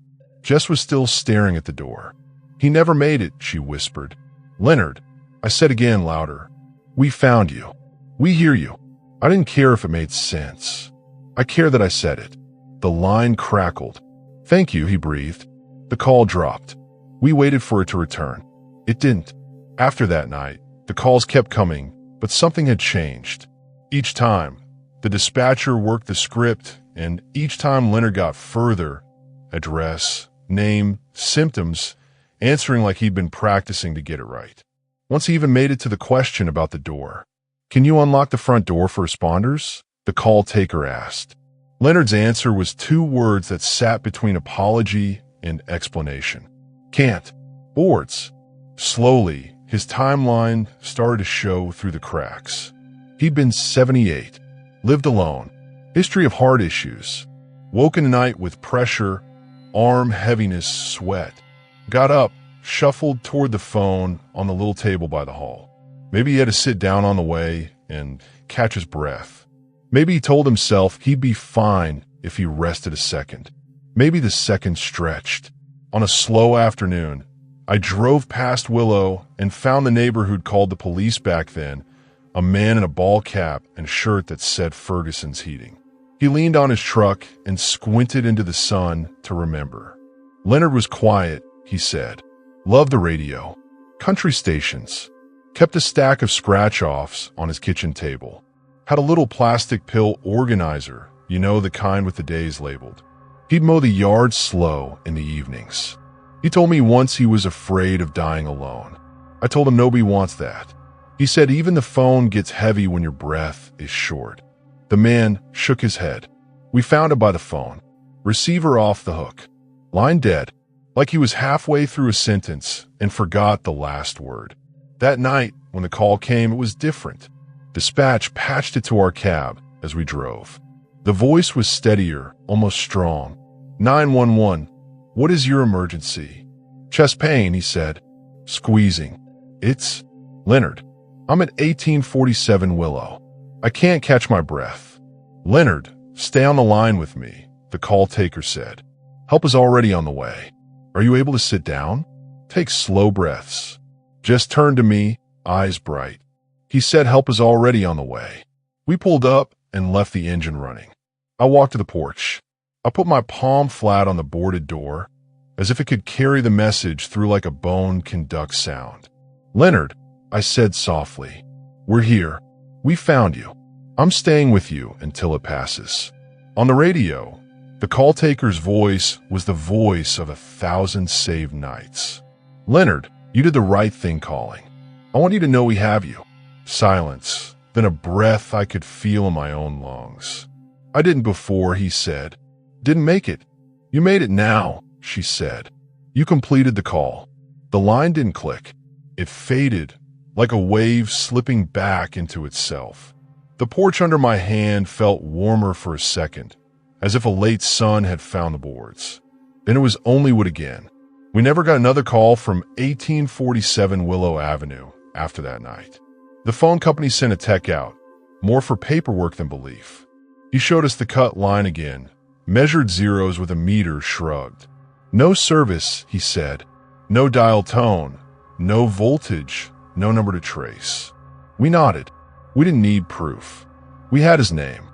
Jess was still staring at the door. He never made it, she whispered. Leonard, I said again louder. We found you. We hear you. I didn't care if it made sense. I care that I said it. The line crackled. Thank you, he breathed. The call dropped. We waited for it to return. It didn't. After that night, the calls kept coming, but something had changed. Each time, the dispatcher worked the script, and each time Leonard got further, address, name, symptoms, answering like he'd been practicing to get it right. Once he even made it to the question about the door. Can you unlock the front door for responders? The call taker asked. Leonard's answer was 2 words that sat between apology and explanation. Can't. Boards. Slowly, his timeline started to show through the cracks. He'd been 78, lived alone, history of heart issues, woken tonight with pressure, arm heaviness, sweat. Got up, shuffled toward the phone on the little table by the hall. Maybe he had to sit down on the way and catch his breath. Maybe he told himself he'd be fine if he rested a second. Maybe the second stretched. On a slow afternoon, I drove past Willow and found the neighbor who'd called the police back then, a man in a ball cap and shirt that said Ferguson's Heating. He leaned on his truck and squinted into the sun to remember. Leonard was quiet, he said. Loved the radio. Country stations. Kept a stack of scratch-offs on his kitchen table. Had a little plastic pill organizer, you know, the kind with the days labeled. He'd mow the yard slow in the evenings. He told me once he was afraid of dying alone. I told him nobody wants that. He said even the phone gets heavy when your breath is short. The man shook his head. We found it by the phone. Receiver off the hook. Line dead. Like he was halfway through a sentence and forgot the last word. That night, when the call came, it was different. Dispatch patched it to our cab as we drove. The voice was steadier, almost strong. 911, what is your emergency? Chest pain, he said, squeezing. It's Leonard. I'm at 1847 Willow. I can't catch my breath. Leonard, stay on the line with me, the call taker said. Help is already on the way. Are you able to sit down? Take slow breaths. Just turned to me, eyes bright. He said help is already on the way. We pulled up and left the engine running. I walked to the porch. I put my palm flat on the boarded door, as if it could carry the message through like a bone conduct sound. Leonard, I said softly, we're here. We found you. I'm staying with you until it passes." On the radio, the call taker's voice was the voice of 1,000 saved nights. "Leonard, you did the right thing calling. I want you to know we have you." Silence, then a breath I could feel in my own lungs. "I didn't before," he said. "Didn't make it." "You made it now," she said. "You completed the call." The line didn't click. It faded, like a wave slipping back into itself. The porch under my hand felt warmer for a second, as if a late sun had found the boards. Then it was only wood again. We never got another call from 1847 Willow Avenue after that night. The phone company sent a tech out, more for paperwork than belief. He showed us the cut line again, measured zeros with a meter, shrugged. "No service," he said. "No dial tone, no voltage, no number to trace." We nodded. We didn't need proof. We had his name.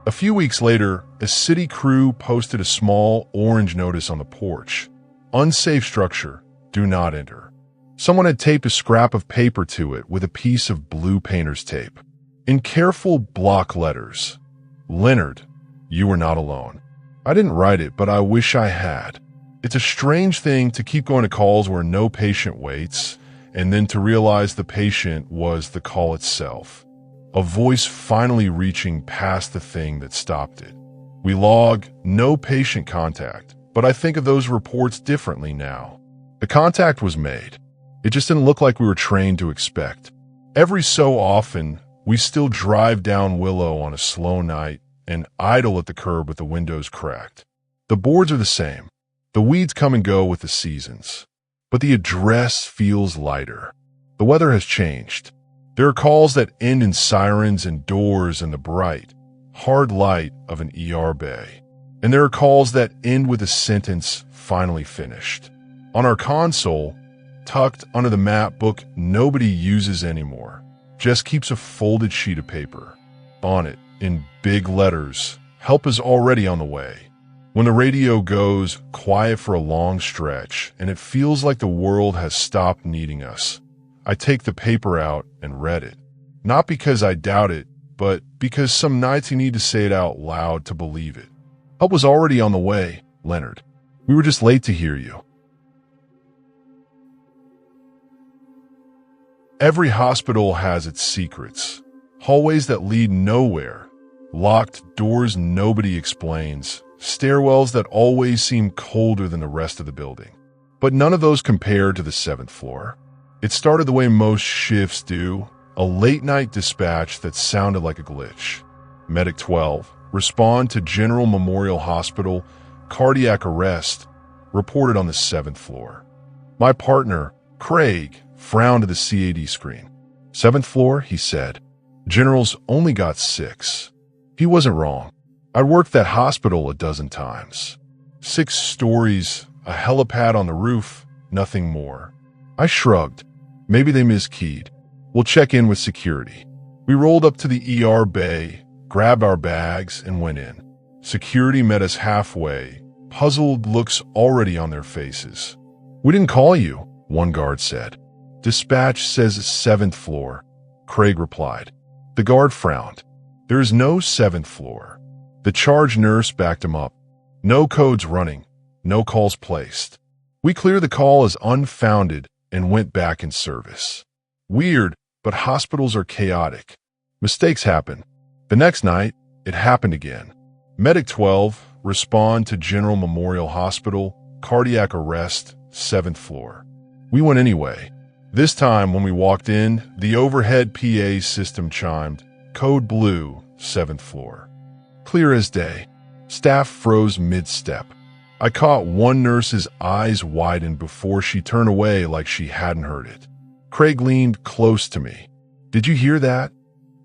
A few weeks later, a city crew posted a small orange notice on the porch. "Unsafe structure. Do not enter." Someone had taped a scrap of paper to it with a piece of blue painter's tape. In careful block letters, "Leonard, you were not alone." I didn't write it, but I wish I had. It's a strange thing to keep going to calls where no patient waits, and then to realize the patient was the call itself. A voice finally reaching past the thing that stopped it. We log no patient contact, but I think of those reports differently now. The contact was made. It just didn't look like we were trained to expect. Every so often, we still drive down Willow on a slow night and idle at the curb with the windows cracked. The boards are the same. The weeds come and go with the seasons. But the address feels lighter. The weather has changed. There are calls that end in sirens and doors and the bright, hard light of an ER bay. And there are calls that end with a sentence, "finally finished." On our console, tucked under the map book nobody uses anymore, just keeps a folded sheet of paper. On it, in big letters, "Help is already on the way." When the radio goes quiet for a long stretch and it feels like the world has stopped needing us, I take the paper out and read it. Not because I doubt it, but because some nights you need to say it out loud to believe it. "Help was already on the way, Leonard. We were just late to hear you." Every hospital has its secrets. Hallways that lead nowhere. Locked doors nobody explains. Stairwells that always seem colder than the rest of the building. But none of those compare to the 7th floor. It started the way most shifts do, a late-night dispatch that sounded like a glitch. Medic 12, respond to General Memorial Hospital, cardiac arrest, reported on the 7th floor. My partner, Craig, frowned at the CAD screen. "7th floor," he said. "General's only got 6. He wasn't wrong. I'd worked that hospital a dozen times. 6 stories, a helipad on the roof, nothing more. I shrugged. Maybe they miskeyed. We'll check in with security. We rolled up to the ER bay, grabbed our bags, and went in. Security met us halfway, puzzled looks already on their faces. "We didn't call you," one guard said. "Dispatch says 7th floor," Craig replied. The guard frowned. "There is no 7th floor." The charge nurse backed him up. "No codes running, no calls placed. We cleared the call as unfounded and went back in service." Weird, but hospitals are chaotic. Mistakes happen. The next night, it happened again. Medic 12, respond to General Memorial Hospital, cardiac arrest, 7th floor. We went anyway. This time, when we walked in, the overhead PA system chimed, "Code blue, 7th floor." Clear as day. Staff froze mid-step. I caught one nurse's eyes widen before she turned away like she hadn't heard it. Craig leaned close to me. "Did you hear that?"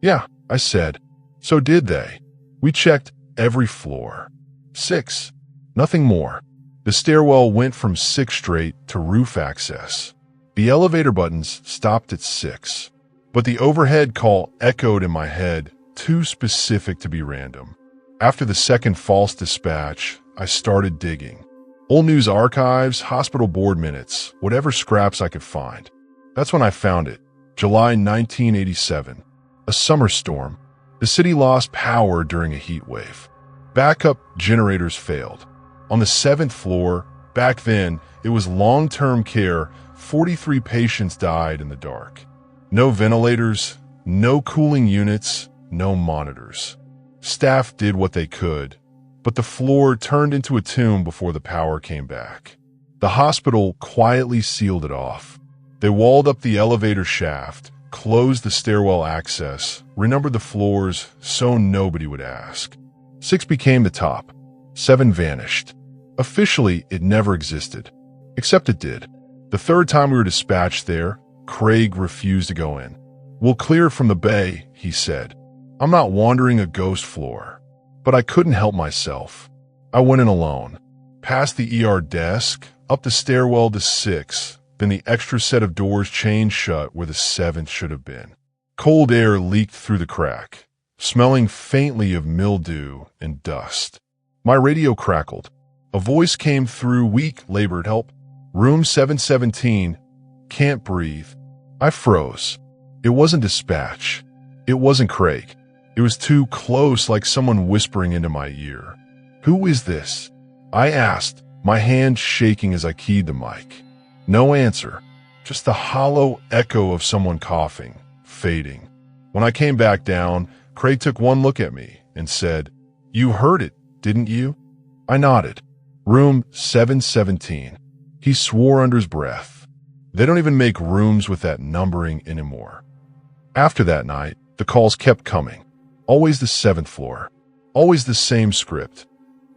"Yeah," I said. "So did they." We checked every floor. 6. Nothing more. The stairwell went from 6 straight to roof access. The elevator buttons stopped at 6. But the overhead call echoed in my head, too specific to be random. After the second false dispatch, I started digging. Old news archives, hospital board minutes, whatever scraps I could find. That's when I found it. July 1987. A summer storm. The city lost power during a heat wave. Backup generators failed. On the 7th floor, back then, it was long-term care. 43 patients died in the dark. No ventilators, no cooling units, no monitors. Staff did what they could, but the floor turned into a tomb before the power came back. The hospital quietly sealed it off. They walled up the elevator shaft, closed the stairwell access, renumbered the floors so nobody would ask. 6 became the top. 7 vanished. Officially, it never existed. Except it did. The 3rd time we were dispatched there, Craig refused to go in. "We'll clear from the bay," he said. "I'm not wandering a ghost floor." But I couldn't help myself. I went in alone. Past the ER desk, up the stairwell to 6, then the extra set of doors chained shut where the 7th should have been. Cold air leaked through the crack, smelling faintly of mildew and dust. My radio crackled. A voice came through, weak, labored, "Help. Room 717. Can't breathe." I froze. It wasn't dispatch. It wasn't Craig. It was too close, like someone whispering into my ear. "Who is this?" I asked, my hand shaking as I keyed the mic. No answer, just the hollow echo of someone coughing, fading. When I came back down, Craig took one look at me and said, "You heard it, didn't you?" I nodded. "Room 717. He swore under his breath. They don't even make rooms with that numbering anymore. After that night, the calls kept coming. Always the 7th floor. Always the same script.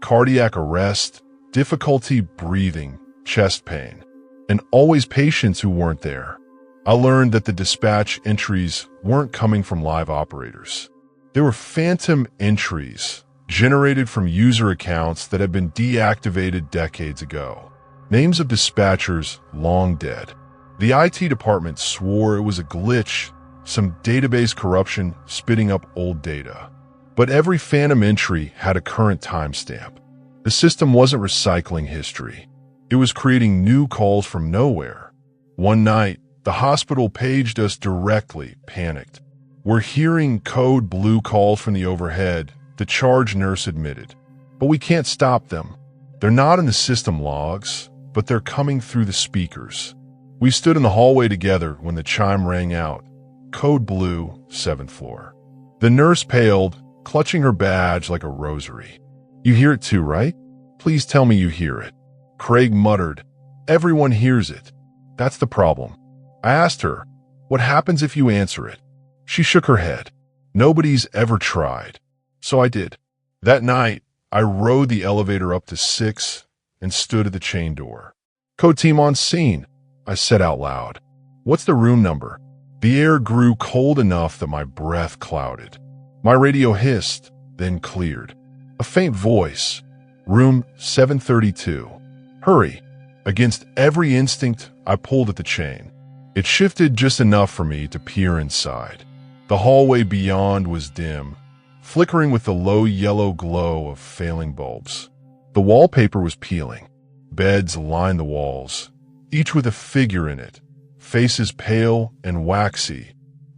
Cardiac arrest, difficulty breathing, chest pain. And always patients who weren't there. I learned that the dispatch entries weren't coming from live operators. They were phantom entries generated from user accounts that had been deactivated decades ago. Names of dispatchers long dead. The IT department swore it was a glitch, some database corruption spitting up old data. But every phantom entry had a current timestamp. The system wasn't recycling history. It was creating new calls from nowhere. One night, the hospital paged us directly, panicked. "We're hearing code blue calls from the overhead," the charge nurse admitted. "But we can't stop them. They're not in the system logs, but they're coming through the speakers." We stood in the hallway together when the chime rang out. Code blue, 7th floor. The nurse paled, clutching her badge like a rosary. "You hear it too, right? Please tell me you hear it." Craig muttered, "Everyone hears it. That's the problem." I asked her, "What happens if you answer it?" She shook her head. "Nobody's ever tried." So I did. That night, I rode the elevator up to 6 and stood at the chain door. "Code team on scene," I said out loud. "What's the room number?" The air grew cold enough that my breath clouded. My radio hissed, then cleared. A faint voice. "Room 732. Hurry." Against every instinct, I pulled at the chain. It shifted just enough for me to peer inside. The hallway beyond was dim, flickering with the low yellow glow of failing bulbs. The wallpaper was peeling. Beds lined the walls, each with a figure in it, faces pale and waxy,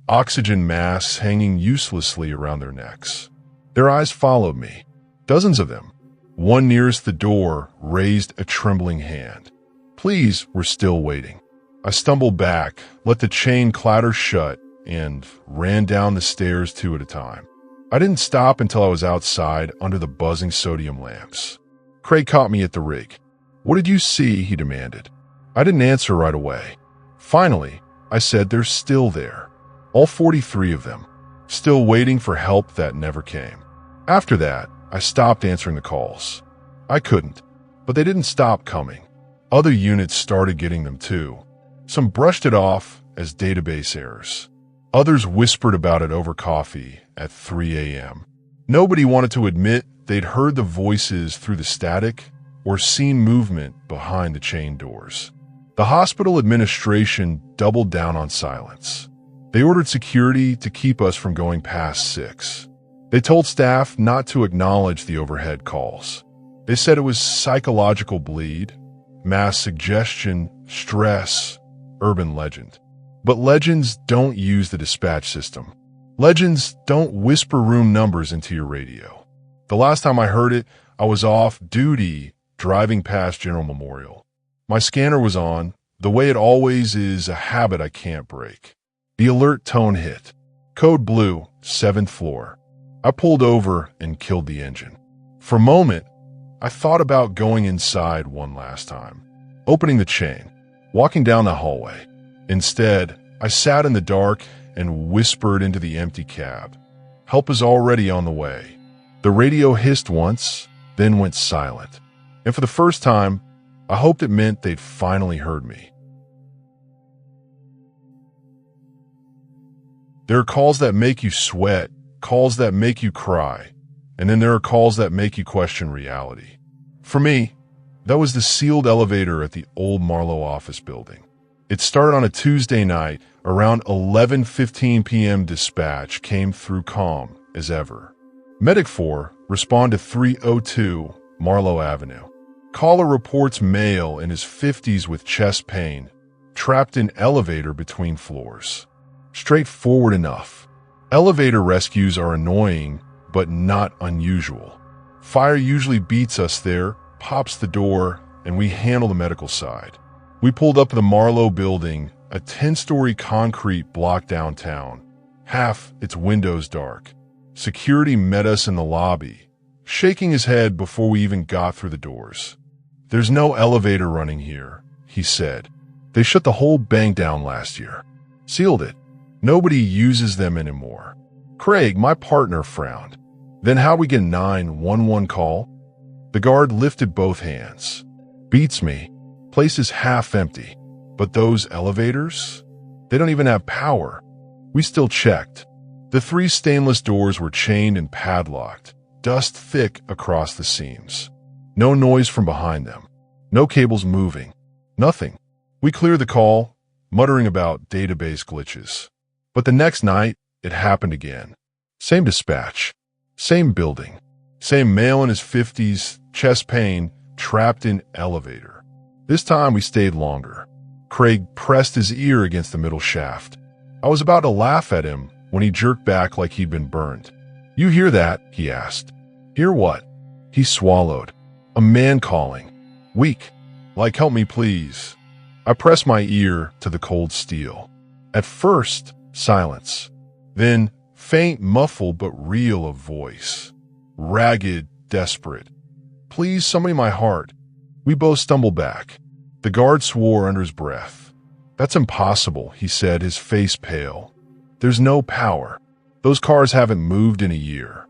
oxygen masks hanging uselessly around their necks. Their eyes followed me, dozens of them. One nearest the door raised a trembling hand. "Please, we're still waiting." I stumbled back, let the chain clatter shut, and ran down the stairs 2 at a time. I didn't stop until I was outside under the buzzing sodium lamps. Craig caught me at the rig. "What did you see?" he demanded. I didn't answer right away. Finally, I said, "They're still there. All 43 of them. Still waiting for help that never came." After that, I stopped answering the calls. I couldn't, but they didn't stop coming. Other units started getting them too. Some brushed it off as database errors. Others whispered about it over coffee at 3 a.m. Nobody wanted to admit they'd heard the voices through the static or seen movement behind the chain doors. The hospital administration doubled down on silence. They ordered security to keep us from going past 6. They told staff not to acknowledge the overhead calls. They said it was psychological bleed, mass suggestion, stress, urban legend. But legends don't use the dispatch system. Legends don't whisper room numbers into your radio. The last time I heard it, I was off duty driving past General Memorial. My scanner was on, the way it always is, a habit I can't break. The alert tone hit. Code blue, 7th floor. I pulled over and killed the engine. For a moment, I thought about going inside one last time, opening the chain, walking down the hallway. Instead, I sat in the dark and whispered into the empty cab. Help is already on the way. The radio hissed once, then went silent. And for the first time, I hoped it meant they'd finally heard me. There are calls that make you sweat, calls that make you cry, and then there are calls that make you question reality. For me, that was the sealed elevator at the old Marlowe office building. It started on a Tuesday night. Around 11:15 p.m. dispatch came through calm as ever. Medic 4, respond to 302 Marlowe Avenue. Caller reports male in his 50s with chest pain, trapped in elevator between floors. Straightforward enough. Elevator rescues are annoying, but not unusual. Fire usually beats us there, pops the door, and we handle the medical side. We pulled up at the Marlowe building, a 10-story concrete block downtown, half its windows dark. Security met us in the lobby, shaking his head before we even got through the doors. There's no elevator running here, he said. They shut the whole bank down last year. Sealed it. Nobody uses them anymore. Craig, my partner, frowned. Then how'd we get a 911 call? The guard lifted both hands. Beats me. Place is half empty. But those elevators? They don't even have power. We still checked. The 3 stainless doors were chained and padlocked, dust thick across the seams. No noise from behind them. No cables moving. Nothing. We cleared the call, muttering about database glitches. But the next night, it happened again. Same dispatch. Same building. Same male in his 50s, chest pain, trapped in elevator. This time we stayed longer. Craig pressed his ear against the middle shaft. I was about to laugh at him when he jerked back like he'd been burned. You hear that? He asked. Hear what? He swallowed. A man calling. Weak. Like, help me please. I pressed my ear to the cold steel. At first, silence. Then, faint, muffled but real of voice. Ragged, desperate. Please, somebody my heart. We both stumbled back. The guard swore under his breath. That's impossible, he said, his face pale. There's no power. Those cars haven't moved in a year.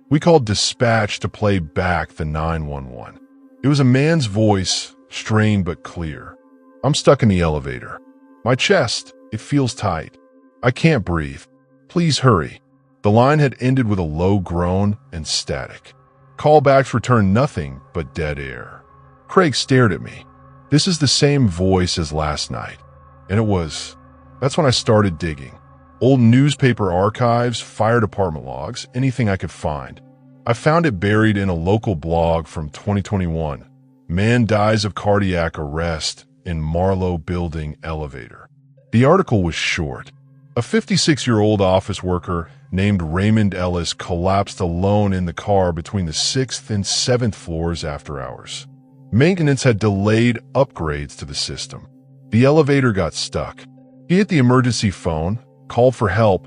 We called dispatch to play back the 911. It was a man's voice, strained but clear. I'm stuck in the elevator. My chest, it feels tight. I can't breathe. Please hurry. The line had ended with a low groan and static. Callbacks returned nothing but dead air. Craig stared at me. This is the same voice as last night. And that's when I started digging. Old newspaper archives, fire department logs, anything I could find. I found it buried in a local blog from 2021. Man dies of cardiac arrest in Marlowe building elevator. The article was short. A 56-year-old office worker named Raymond Ellis collapsed alone in the car between the 6th and 7th floors after hours. Maintenance had delayed upgrades to the system. The elevator got stuck. He hit the emergency phone, called for help,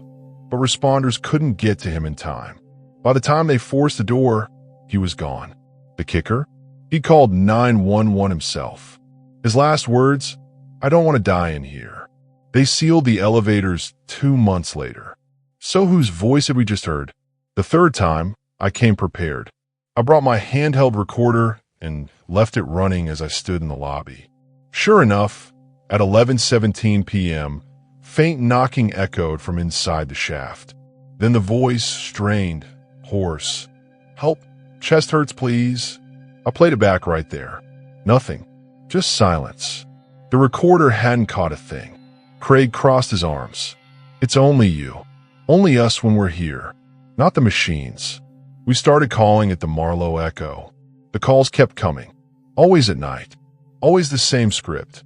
but responders couldn't get to him in time. By the time they forced the door, he was gone. The kicker? He called 911 himself. His last words, I don't want to die in here. They sealed the elevators 2 months later. So whose voice had we just heard? The third time, I came prepared. I brought my handheld recorder and left it running as I stood in the lobby. Sure enough, at 11:17 p.m., faint knocking echoed from inside the shaft. Then the voice, strained, hoarse. Help, chest hurts please. I played it back right there. Nothing, just silence. The recorder hadn't caught a thing. Craig crossed his arms. It's only you. Only us when we're here, not the machines. We started calling it the Marlowe Echo. The calls kept coming. Always at night. Always the same script.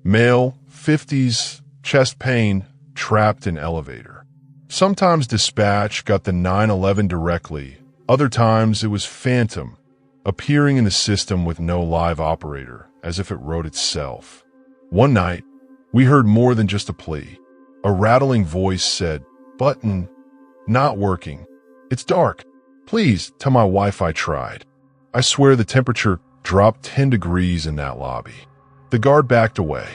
Male, 50s, chest pain, trapped in elevator. Sometimes dispatch got the 911 directly. Other times it was phantom, appearing in the system with no live operator, as if it wrote itself. One night, we heard more than just a plea. A rattling voice said, "Button, not working. It's dark. Please tell my wife I tried." I swear the temperature dropped 10 degrees in that lobby. The guard backed away.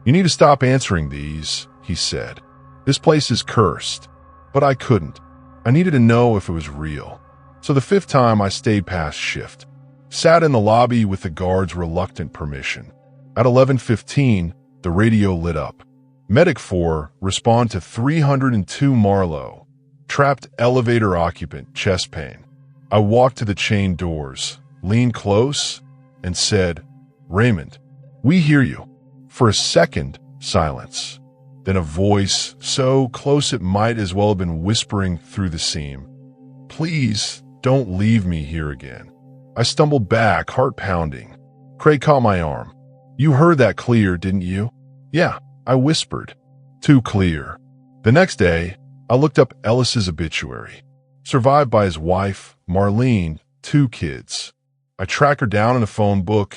"You need to stop answering these," he said. "This place is cursed." But I couldn't. I needed to know if it was real. So the fifth time I stayed past shift. Sat in the lobby with the guard's reluctant permission. At 11:15, the radio lit up. Medic 4, respond to 302 Marlowe. Trapped elevator occupant, chest pain. I walked to the chain doors, leaned close, and said, "Raymond, we hear you." For a second, silence. Then a voice, so close it might as well have been whispering through the seam. "Please, don't leave me here again." I stumbled back, heart pounding. Craig caught my arm. "You heard that clear, didn't you?" "Yeah," I whispered. "Too clear." The next day, I looked up Ellis's obituary. Survived by his wife, Marlene, 2 kids. I tracked her down in a phone book.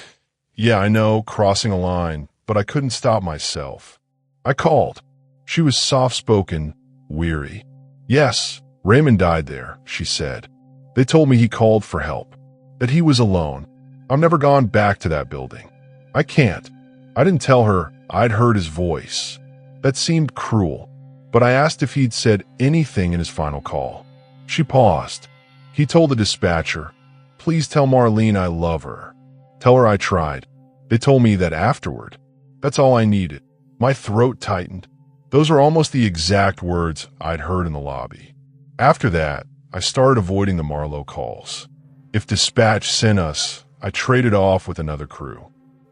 Yeah, I know, crossing a line, but I couldn't stop myself. I called. She was soft-spoken, weary. "Yes, Raymond died there," she said. "They told me he called for help, that he was alone. I've never gone back to that building. I can't." I didn't tell her I'd heard his voice. That seemed cruel, but I asked if he'd said anything in his final call. She paused. He told the dispatcher, "Please tell Marlene I love her. Tell her I tried." They told me that afterward. That's all I needed. My throat tightened. Those are almost the exact words I'd heard in the lobby. After that, I started avoiding the Marlowe calls. If dispatch sent us, I traded off with another crew.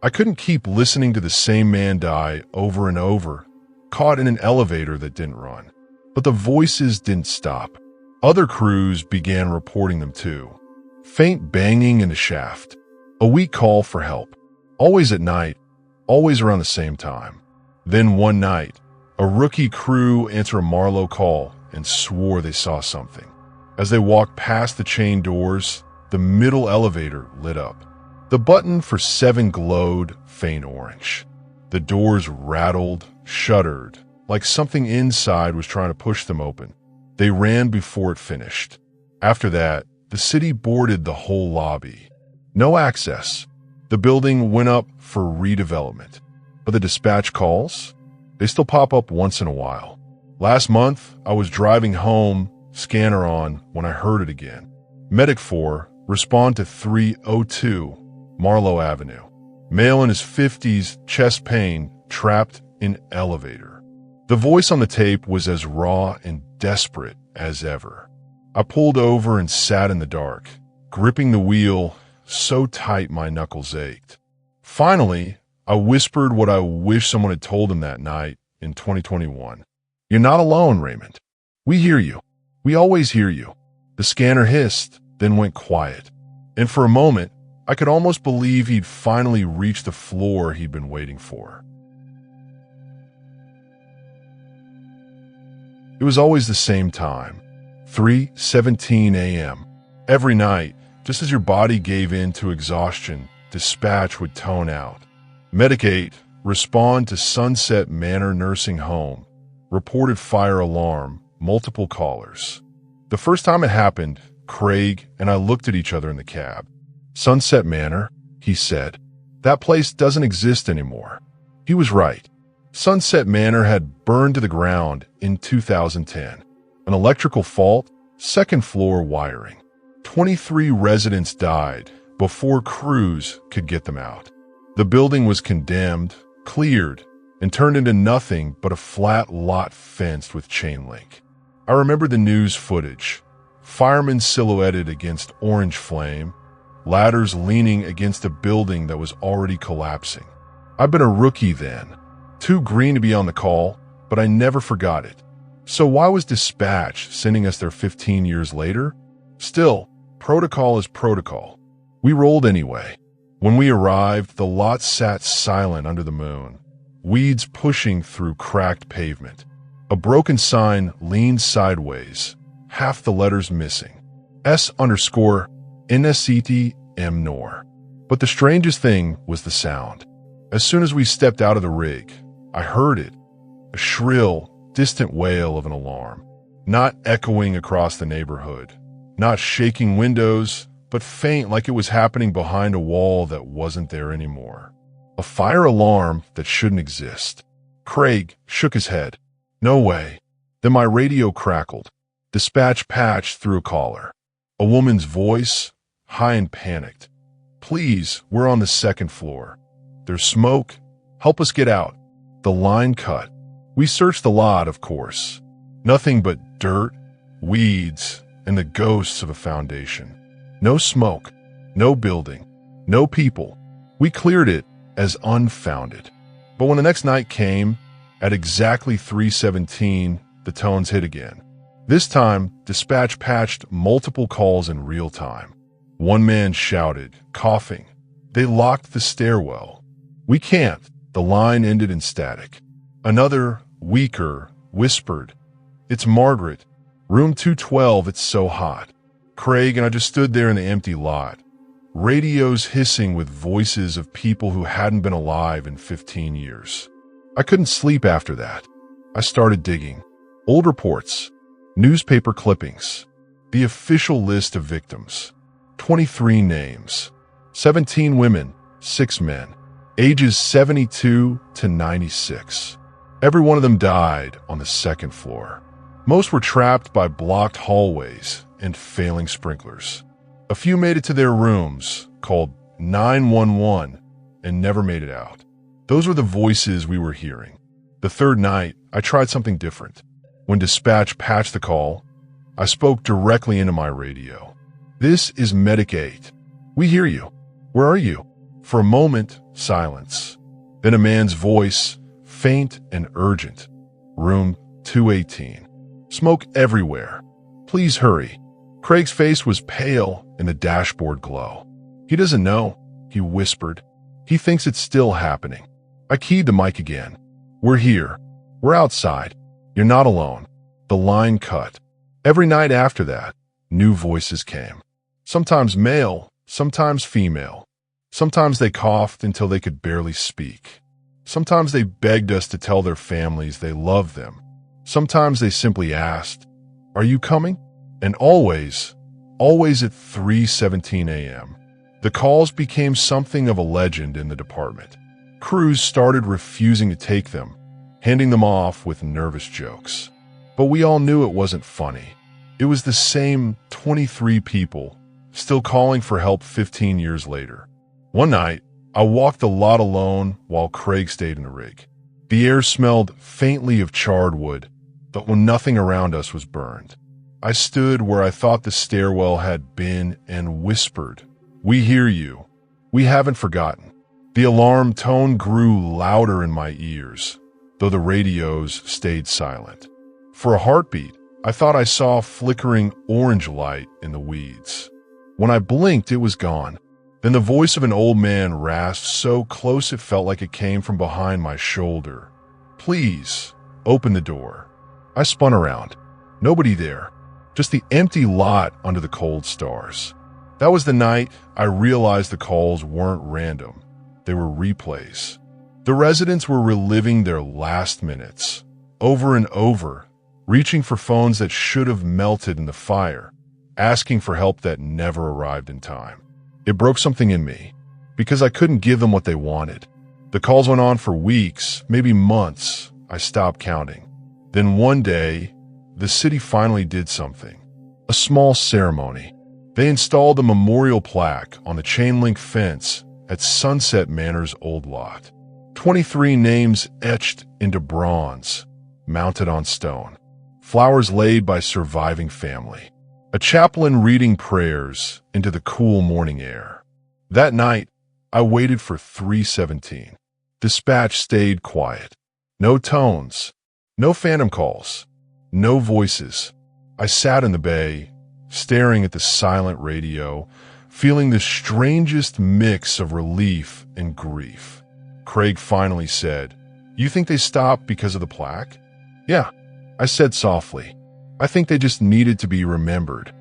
I couldn't keep listening to the same man die over and over, caught in an elevator that didn't run. But the voices didn't stop. Other crews began reporting them too. Faint banging in the shaft. A weak call for help. Always at night, always around the same time. Then one night, a rookie crew answered a Marlowe call and swore they saw something. As they walked past the chain doors, the middle elevator lit up. The button for 7 glowed faint orange. The doors rattled, shuddered, like something inside was trying to push them open. They ran before it finished. After that, the city boarded the whole lobby. No access. The building went up for redevelopment. But the dispatch calls? They still pop up once in a while. Last month, I was driving home, scanner on, when I heard it again. Medic 4, respond to 302 Marlowe Avenue. Male in his 50s, chest pain, trapped in elevator. The voice on the tape was as raw and desperate as ever. I pulled over and sat in the dark, gripping the wheel so tight my knuckles ached. Finally, I whispered what I wish someone had told him that night in 2021. "You're not alone, Raymond. We hear you. We always hear you." The scanner hissed, then went quiet. And for a moment, I could almost believe he'd finally reached the floor he'd been waiting for. It was always the same time, 3:17 a.m. Every night, just as your body gave in to exhaustion, dispatch would tone out. Medic 8, respond to Sunset Manor Nursing Home. Reported fire alarm, multiple callers. The first time it happened, Craig and I looked at each other in the cab. "Sunset Manor," he said. "That place doesn't exist anymore." He was right. Sunset Manor had burned to the ground in 2010. An electrical fault, second floor wiring. 23 residents died before crews could get them out. The building was condemned, cleared, and turned into nothing but a flat lot fenced with chain link. I remember the news footage. Firemen silhouetted against orange flame, ladders leaning against a building that was already collapsing. I'd been a rookie then, too green to be on the call, but I never forgot it. So why was dispatch sending us there 15 years later? Still, protocol is protocol. We rolled anyway. When we arrived, the lot sat silent under the moon, weeds pushing through cracked pavement. A broken sign leaned sideways, half the letters missing. S_NSET_M_NOR. But the strangest thing was the sound. As soon as we stepped out of the rig, I heard it. A shrill, distant wail of an alarm. Not echoing across the neighborhood. Not shaking windows, but faint like it was happening behind a wall that wasn't there anymore. A fire alarm that shouldn't exist. Craig shook his head. No way. Then my radio crackled. Dispatch patched through a caller. A woman's voice, high and panicked. Please, we're on the second floor. There's smoke. Help us get out. The line cut. We searched the lot, of course. Nothing but dirt, weeds, and the ghosts of a foundation. No smoke, no building, no people. We cleared it as unfounded. But when the next night came, at exactly 3:17, the tones hit again. This time, dispatch patched multiple calls in real time. One man shouted, coughing. They locked the stairwell. We can't. The line ended in static. Another, weaker, whispered, It's Margaret. Room 212, it's so hot. Craig and I just stood there in the empty lot. Radios hissing with voices of people who hadn't been alive in 15 years. I couldn't sleep after that. I started digging. Old reports, newspaper clippings, the official list of victims. 23 names. 17 women, 6 men. Ages 72 to 96. Every one of them died on the second floor. Most were trapped by blocked hallways and failing sprinklers. A few made it to their rooms, called 911, and never made it out. Those were the voices we were hearing. The third night, I tried something different. When dispatch patched the call, I spoke directly into my radio. This is Medic 8. We hear you. Where are you? For a moment, silence. Then a man's voice, faint and urgent. Room 218. Smoke everywhere. Please hurry. Craig's face was pale in the dashboard glow. He doesn't know, he whispered. He thinks it's still happening. I keyed the mic again. We're here. We're outside. You're not alone. The line cut. Every night after that, new voices came. Sometimes male, sometimes female. Sometimes they coughed until they could barely speak. Sometimes they begged us to tell their families they loved them. Sometimes they simply asked, "Are you coming?" And always at 3:17 a.m., the calls became something of a legend in the department. Crews started refusing to take them, handing them off with nervous jokes. But we all knew it wasn't funny. It was the same 23 people, still calling for help 15 years later. One night, I walked the lot alone while Craig stayed in the rig. The air smelled faintly of charred wood, but when nothing around us was burned. I stood where I thought the stairwell had been and whispered, "We hear you. We haven't forgotten." The alarm tone grew louder in my ears, though the radios stayed silent. For a heartbeat, I thought I saw flickering orange light in the weeds. When I blinked, it was gone. Then the voice of an old man rasped so close it felt like it came from behind my shoulder. "Please, open the door." I spun around. Nobody there. Just the empty lot under the cold stars. That was the night I realized the calls weren't random. They were replays. The residents were reliving their last minutes, over and over, reaching for phones that should have melted in the fire, asking for help that never arrived in time. It broke something in me, because I couldn't give them what they wanted. The calls went on for weeks, maybe months. I stopped counting. Then one day, the city finally did something. A small ceremony. They installed a memorial plaque on the chain-link fence at Sunset Manor's old lot. 23 names etched into bronze, mounted on stone. Flowers laid by surviving family. A chaplain reading prayers into the cool morning air. That night, I waited for 3:17. Dispatch stayed quiet. No tones. No phantom calls. No voices. I sat in the bay, staring at the silent radio, feeling the strangest mix of relief and grief. Craig finally said, "You think they stopped because of the plaque?" "Yeah, I said softly. I think they just needed to be remembered.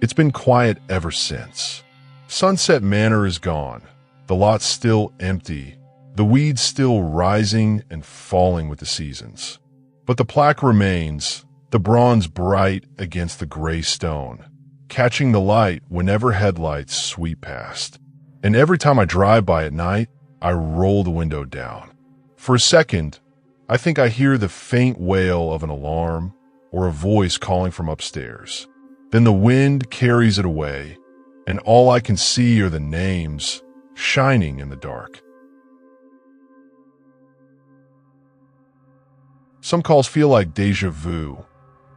It's been quiet ever since. Sunset Manor is gone. The lot's still empty. The weeds still rising and falling with the seasons. But the plaque remains, the bronze bright against the gray stone, catching the light whenever headlights sweep past. And every time I drive by at night, I roll the window down. For a second, I think I hear the faint wail of an alarm or a voice calling from upstairs. Then the wind carries it away, and all I can see are the names shining in the dark. Some calls feel like déjà vu,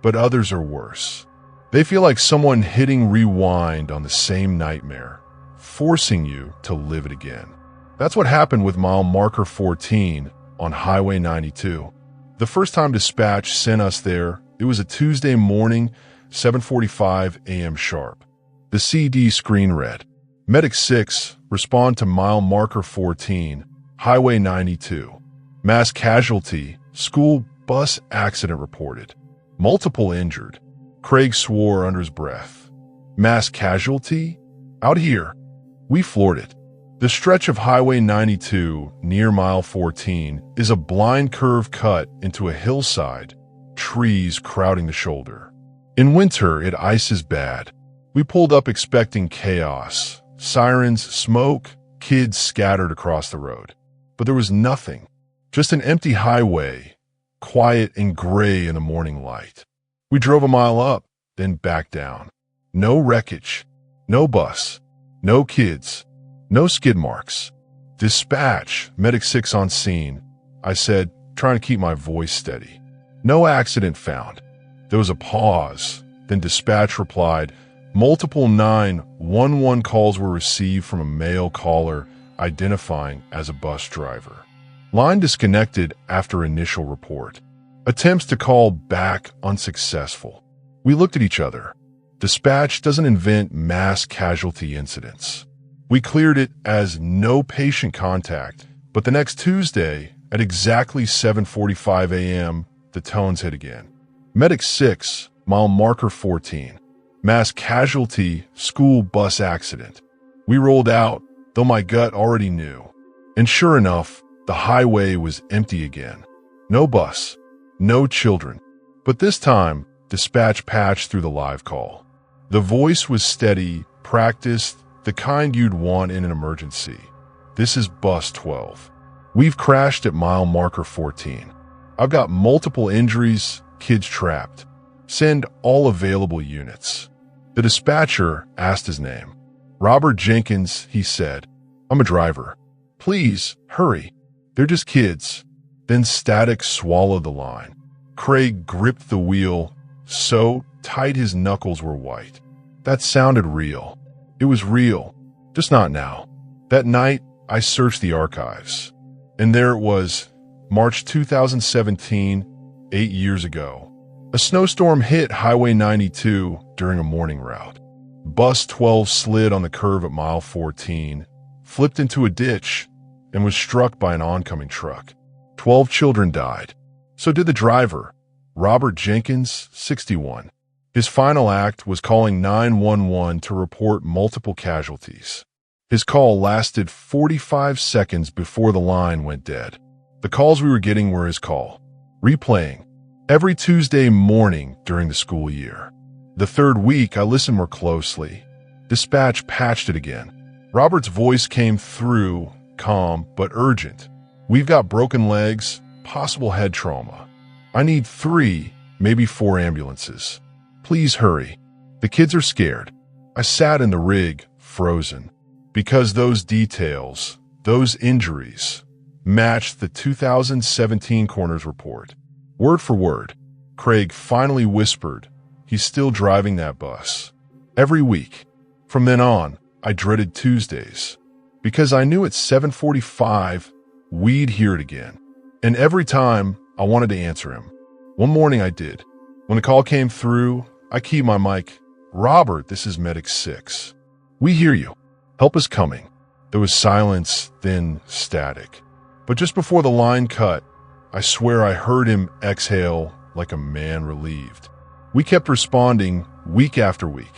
but others are worse. They feel like someone hitting rewind on the same nightmare, forcing you to live it again. That's what happened with mile marker 14 on Highway 92. The first time dispatch sent us there, it was a Tuesday morning, 7:45 a.m. sharp. The CD screen read, Medic 6, respond to mile marker 14, Highway 92. Mass casualty, school bus accident reported. Multiple injured. Craig swore under his breath. Mass casualty? Out here. We floored it. The stretch of Highway 92 near mile 14 is a blind curve cut into a hillside, trees crowding the shoulder. In winter, it ices bad. We pulled up expecting chaos, sirens, smoke, kids scattered across the road. But there was nothing, just an empty highway, quiet and gray in the morning light. We drove a mile up, then back down. No wreckage, no bus, no kids, no skid marks. Dispatch, Medic 6 on scene, I said, trying to keep my voice steady. No accident found. There was a pause, then dispatch replied, multiple 911 calls were received from a male caller identifying as a bus driver. Line disconnected after initial report. Attempts to call back unsuccessful. We looked at each other. Dispatch doesn't invent mass casualty incidents. We cleared it as no patient contact, but the next Tuesday at exactly 7:45 a.m., the tones hit again. Medic 6, mile marker 14. Mass casualty, school bus accident. We rolled out, though my gut already knew. And sure enough, the highway was empty again. No bus, no children. But this time, dispatch patched through the live call. The voice was steady, practiced, the kind you'd want in an emergency. This is bus 12. We've crashed at mile marker 14. I've got multiple injuries, kids trapped. Send all available units. The dispatcher asked his name. Robert Jenkins, he said. I'm a driver. Please, hurry. They're just kids. Then static swallowed the line. Craig gripped the wheel so tight his knuckles were white. That sounded real. It was real, just not now. That night, I searched the archives. And there it was, March 2017, 8 years ago. A snowstorm hit Highway 92 during a morning route. Bus 12 slid on the curve at mile 14, flipped into a ditch, and was struck by an oncoming truck. 12 children died. So did the driver, Robert Jenkins, 61. His final act was calling 911 to report multiple casualties. His call lasted 45 seconds before the line went dead. The calls we were getting were his call, replaying, every Tuesday morning during the school year. The third week, I listened more closely. Dispatch patched it again. Robert's voice came through, calm but urgent. We've got broken legs, possible head trauma. I need 3, maybe 4 ambulances. Please hurry. The kids are scared. I sat in the rig, frozen, because those details, those injuries, matched the 2017 coroner's report. Word for word. Craig finally whispered, he's still driving that bus. Every week. From then on, I dreaded Tuesdays. Because I knew at 7:45, we'd hear it again. And every time, I wanted to answer him. One morning I did. When the call came through, I keyed my mic. Robert, this is Medic 6. We hear you. Help is coming. There was silence, then static. But just before the line cut, I swear I heard him exhale, like a man relieved. We kept responding week after week.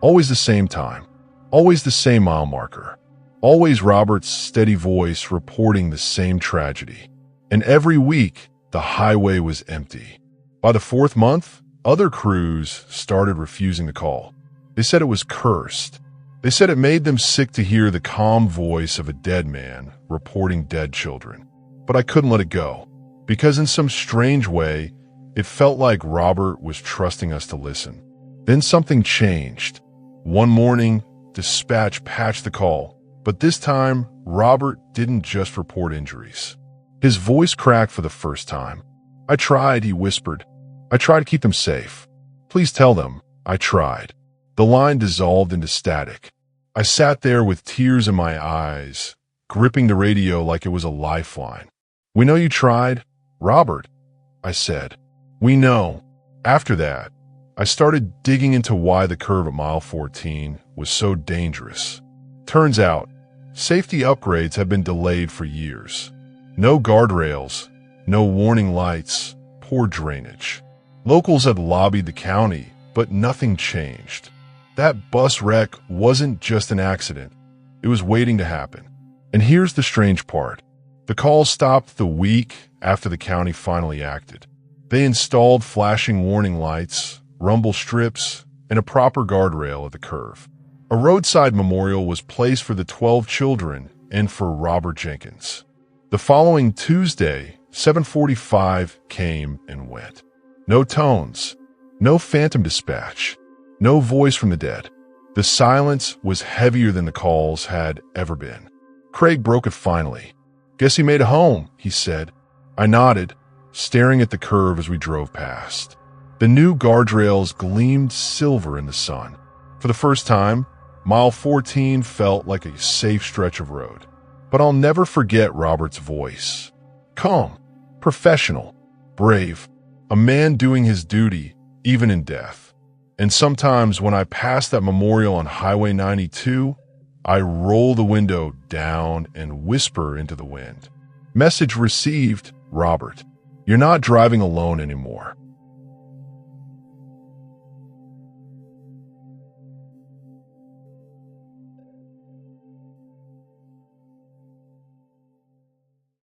Always the same time. Always the same mile marker. Always Robert's steady voice reporting the same tragedy. And every week, the highway was empty. By the 4th month, other crews started refusing to call. They said it was cursed. They said it made them sick to hear the calm voice of a dead man reporting dead children. But I couldn't let it go, because in some strange way, it felt like Robert was trusting us to listen. Then something changed. One morning, dispatch patched the call, but this time, Robert didn't just report injuries. His voice cracked for the first time. "I tried," he whispered. "I tried to keep them safe. Please tell them, I tried." The line dissolved into static. I sat there with tears in my eyes, gripping the radio like it was a lifeline. "We know you tried, Robert," I said. "We know." After that, I started digging into why the curve at mile 14 was so dangerous. Turns out, safety upgrades have been delayed for years. No guardrails, no warning lights, poor drainage. Locals had lobbied the county, but nothing changed. That bus wreck wasn't just an accident. It was waiting to happen. And here's the strange part. The call stopped the week after the county finally acted. They installed flashing warning lights, rumble strips, and a proper guardrail at the curve. A roadside memorial was placed for the 12 children and for Robert Jenkins. The following Tuesday, 7:45 came and went. No tones, no phantom dispatch, no voice from the dead. The silence was heavier than the calls had ever been. Craig broke it finally. "Guess he made it home," he said. I nodded, staring at the curve as we drove past. The new guardrails gleamed silver in the sun. For the first time, mile 14 felt like a safe stretch of road. But I'll never forget Robert's voice. Calm, professional, brave, a man doing his duty, even in death. And sometimes when I pass that memorial on Highway 92, I roll the window down and whisper into the wind. "Message received, Robert. You're not driving alone anymore.